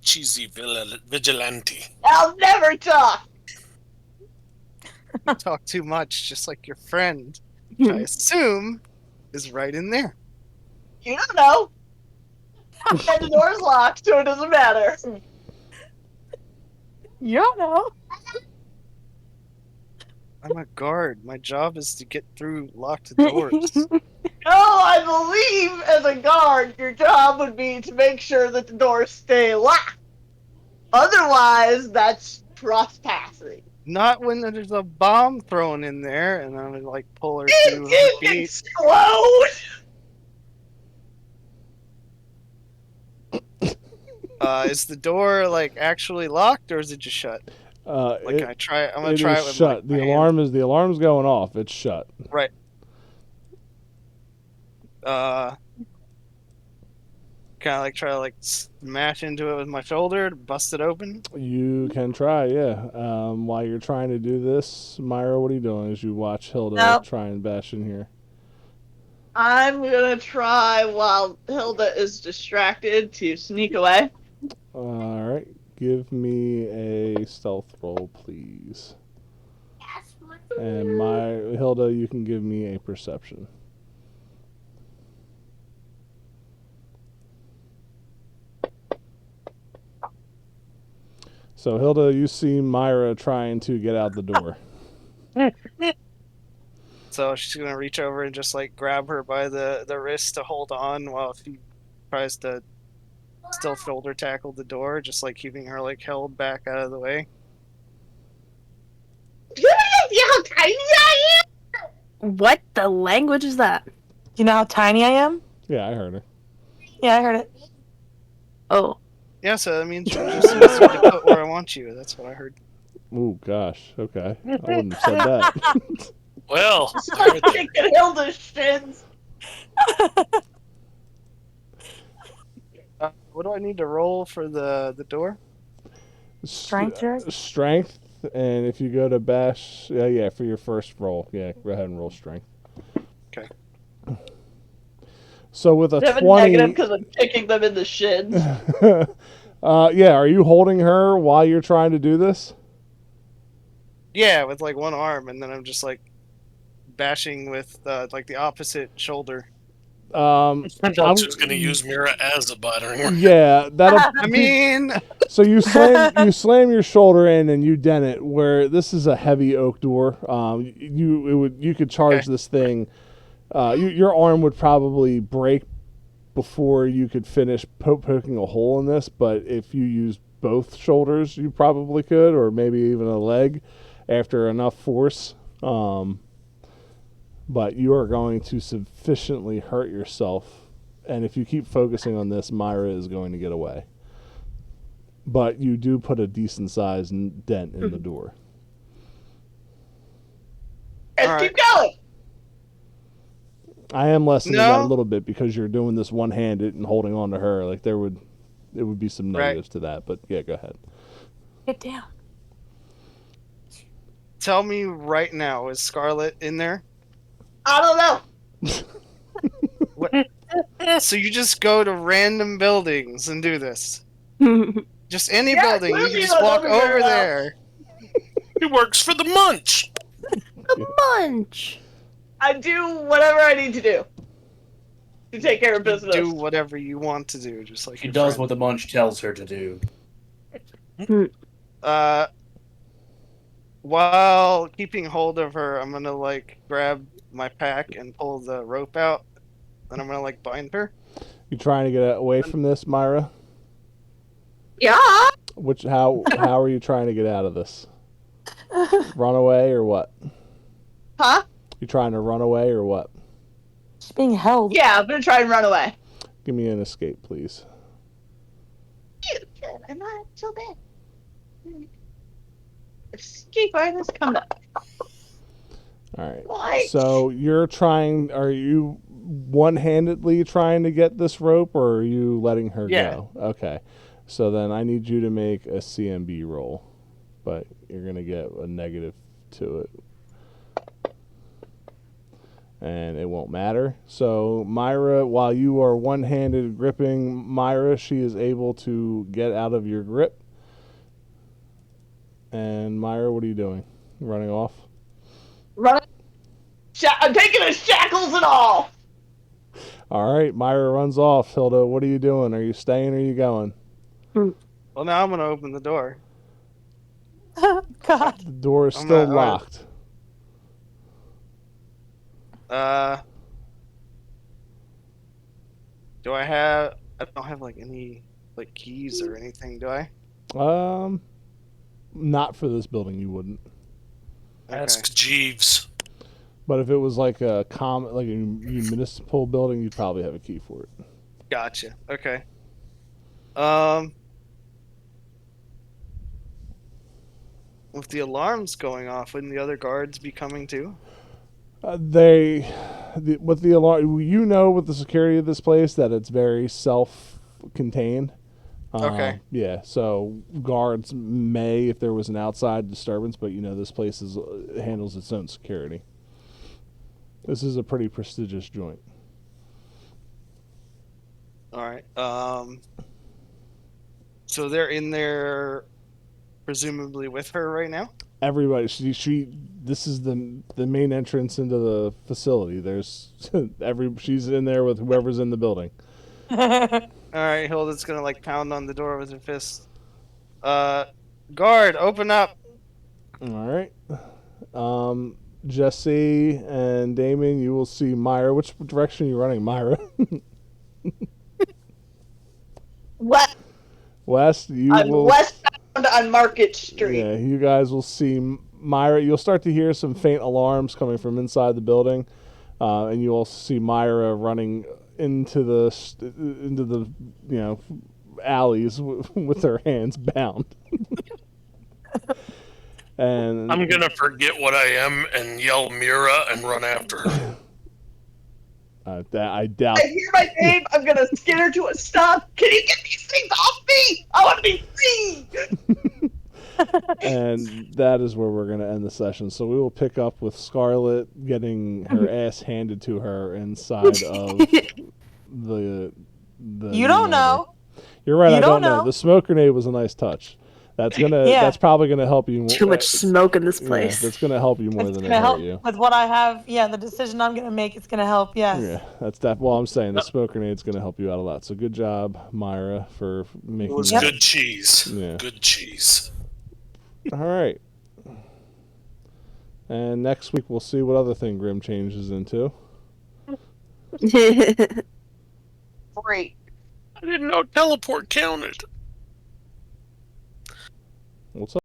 cheesy vigilante. I'll never talk! You talk too much, just like your friend, which I assume is right in there. You don't know. And the door's locked, so it doesn't matter. You don't know. I'm a guard. My job is to get through locked doors. No, I believe as a guard, your job would be to make sure that the doors stay locked. Otherwise, that's trespassing. Not when there's a bomb thrown in there, and I'm gonna like pull her It to her didn't feet. explode! Is the door like actually locked, or is it just shut? Like, can I try? I'm gonna It try is it with shut. my The hand. alarm's going off. It's shut. Right. Can I like try to like smash into it with my shoulder to bust it open? You can try, yeah. While you're trying to do this, Myra, what are you doing as you watch Hilda Nope. try and bash in here? I'm gonna try while Hilda is distracted to sneak away. All right. Give me a stealth roll, please. And Hilda, you can give me a perception. So, Hilda, you see Myra trying to get out the door. So she's gonna reach over and just like grab her by the wrist to hold on while she tries to still shoulder tackle the door, just like keeping her like held back out of the way. Do you see how tiny I am? What the language is that? You know how tiny I am? Yeah, I heard her. Yeah, I heard it. Oh. Yeah, so that means you're just easier to put where I want you. That's what I heard. Ooh, gosh. Okay. I wouldn't have said that. Well, I'm kicking Hilda's shins. What do I need to roll for the door? Strength check? Strength, and if you go to bash, yeah, for your first roll, yeah, go ahead and roll strength. Okay. So with a 7 20, negative because I'm kicking them in the shins. yeah, are you holding her while you're trying to do this? Yeah, with like one arm, and then I'm just like bashing with like the opposite shoulder. I'm She's going to use Mira as a battering ram. Yeah, that'll. I mean, So you slam your shoulder in and you dent it. Where this is a heavy oak door. You could charge Okay. this thing. Your arm would probably break before you could finish poking a hole in this. But if you use both shoulders, you probably could, or maybe even a leg, after enough force. But you are going to sufficiently hurt yourself, and if you keep focusing on this, Myra is going to get away. But you do put a decent sized dent in the door. Let's keep going. I am lessening that a little bit because you're doing this one-handed and holding on to her. Like it would be some negatives to that. But yeah, go ahead. Get down. tell me right now, is Scarlet in there? I don't know. What? So you just go to random buildings and do this? Just any building, you can just walk over there. He works for the Munch. The Munch. I do whatever I need to do to take care of business. Do whatever you want to do, just like she does what the Munch tells her to do. While keeping hold of her, I'm gonna like grab my pack and pull the rope out, and I'm gonna like bind her. You trying to get away from this, Myra? Yeah. How are you trying to get out of this? Run away or what? Huh? You trying to run away or what? She's being held. Yeah, I'm gonna try and run away. Give me an escape, please. I'm not so bad. Escape artist coming up. All right. What? So are you one-handedly trying to get this rope, or are you letting her go? Okay. So then I need you to make a CMB roll, but you're going to get a negative to it. And it won't matter. So Myra, while you are one-handed gripping Myra, she is able to get out of your grip. And Myra, what are you doing? Running off? Run. I'm taking the shackles and all. All right, Myra runs off. Hilda, what are you doing? Are you staying or are you going? Well, now I'm gonna open the door. God. The door is still locked. Do I have? I don't have like any like keys or anything, do I? Not for this building, you wouldn't. Ask Jeeves. But if it was like a municipal building, you'd probably have a key for it. Gotcha. Okay. With the alarms going off, wouldn't the other guards be coming too? With the alarm, with the security of this place, that it's very self-contained. Okay. Yeah, so guards may, if there was an outside disturbance, but this place handles its own security. This is a pretty prestigious joint. All right. So they're in there, presumably with her right now. Everybody, this is the main entrance into the facility. There's she's in there with whoever's in the building. All right, Hilda's gonna like pound on the door with her fist. Guard, open up. All right. Jesse and Damon, you will see Myra. Which direction are you running, Myra? West. West. Westbound on Market Street. Yeah, you guys will see Myra. You'll start to hear some faint alarms coming from inside the building, and you also see Myra running into the alleys with her hands bound. And I'm gonna forget what I am and yell Mira and run after her. I doubt. I hear my name. I'm gonna skid her to a stop. Can you get these things off me? I want to be free. And that is where we're going to end the session. So we will pick up with Scarlet getting her ass handed to her inside of the You don't know. You're right, You I don't don't know. know. The smoke grenade was a nice touch. That's gonna. Yeah. That's probably gonna help you. Too much smoke in this Yeah, place. that's gonna help you more It's than gonna it hurt help you. with what I have. Yeah, the decision I'm gonna make. It's gonna help. Yes. Yeah, that's that. Well, I'm saying the smoke grenade's gonna help you out a lot. So good job, Myra, for It making was that. good cheese. Yeah. Good cheese. All right. And next week we'll see what other thing Grim changes into. Great. I didn't know teleport counted. What's up?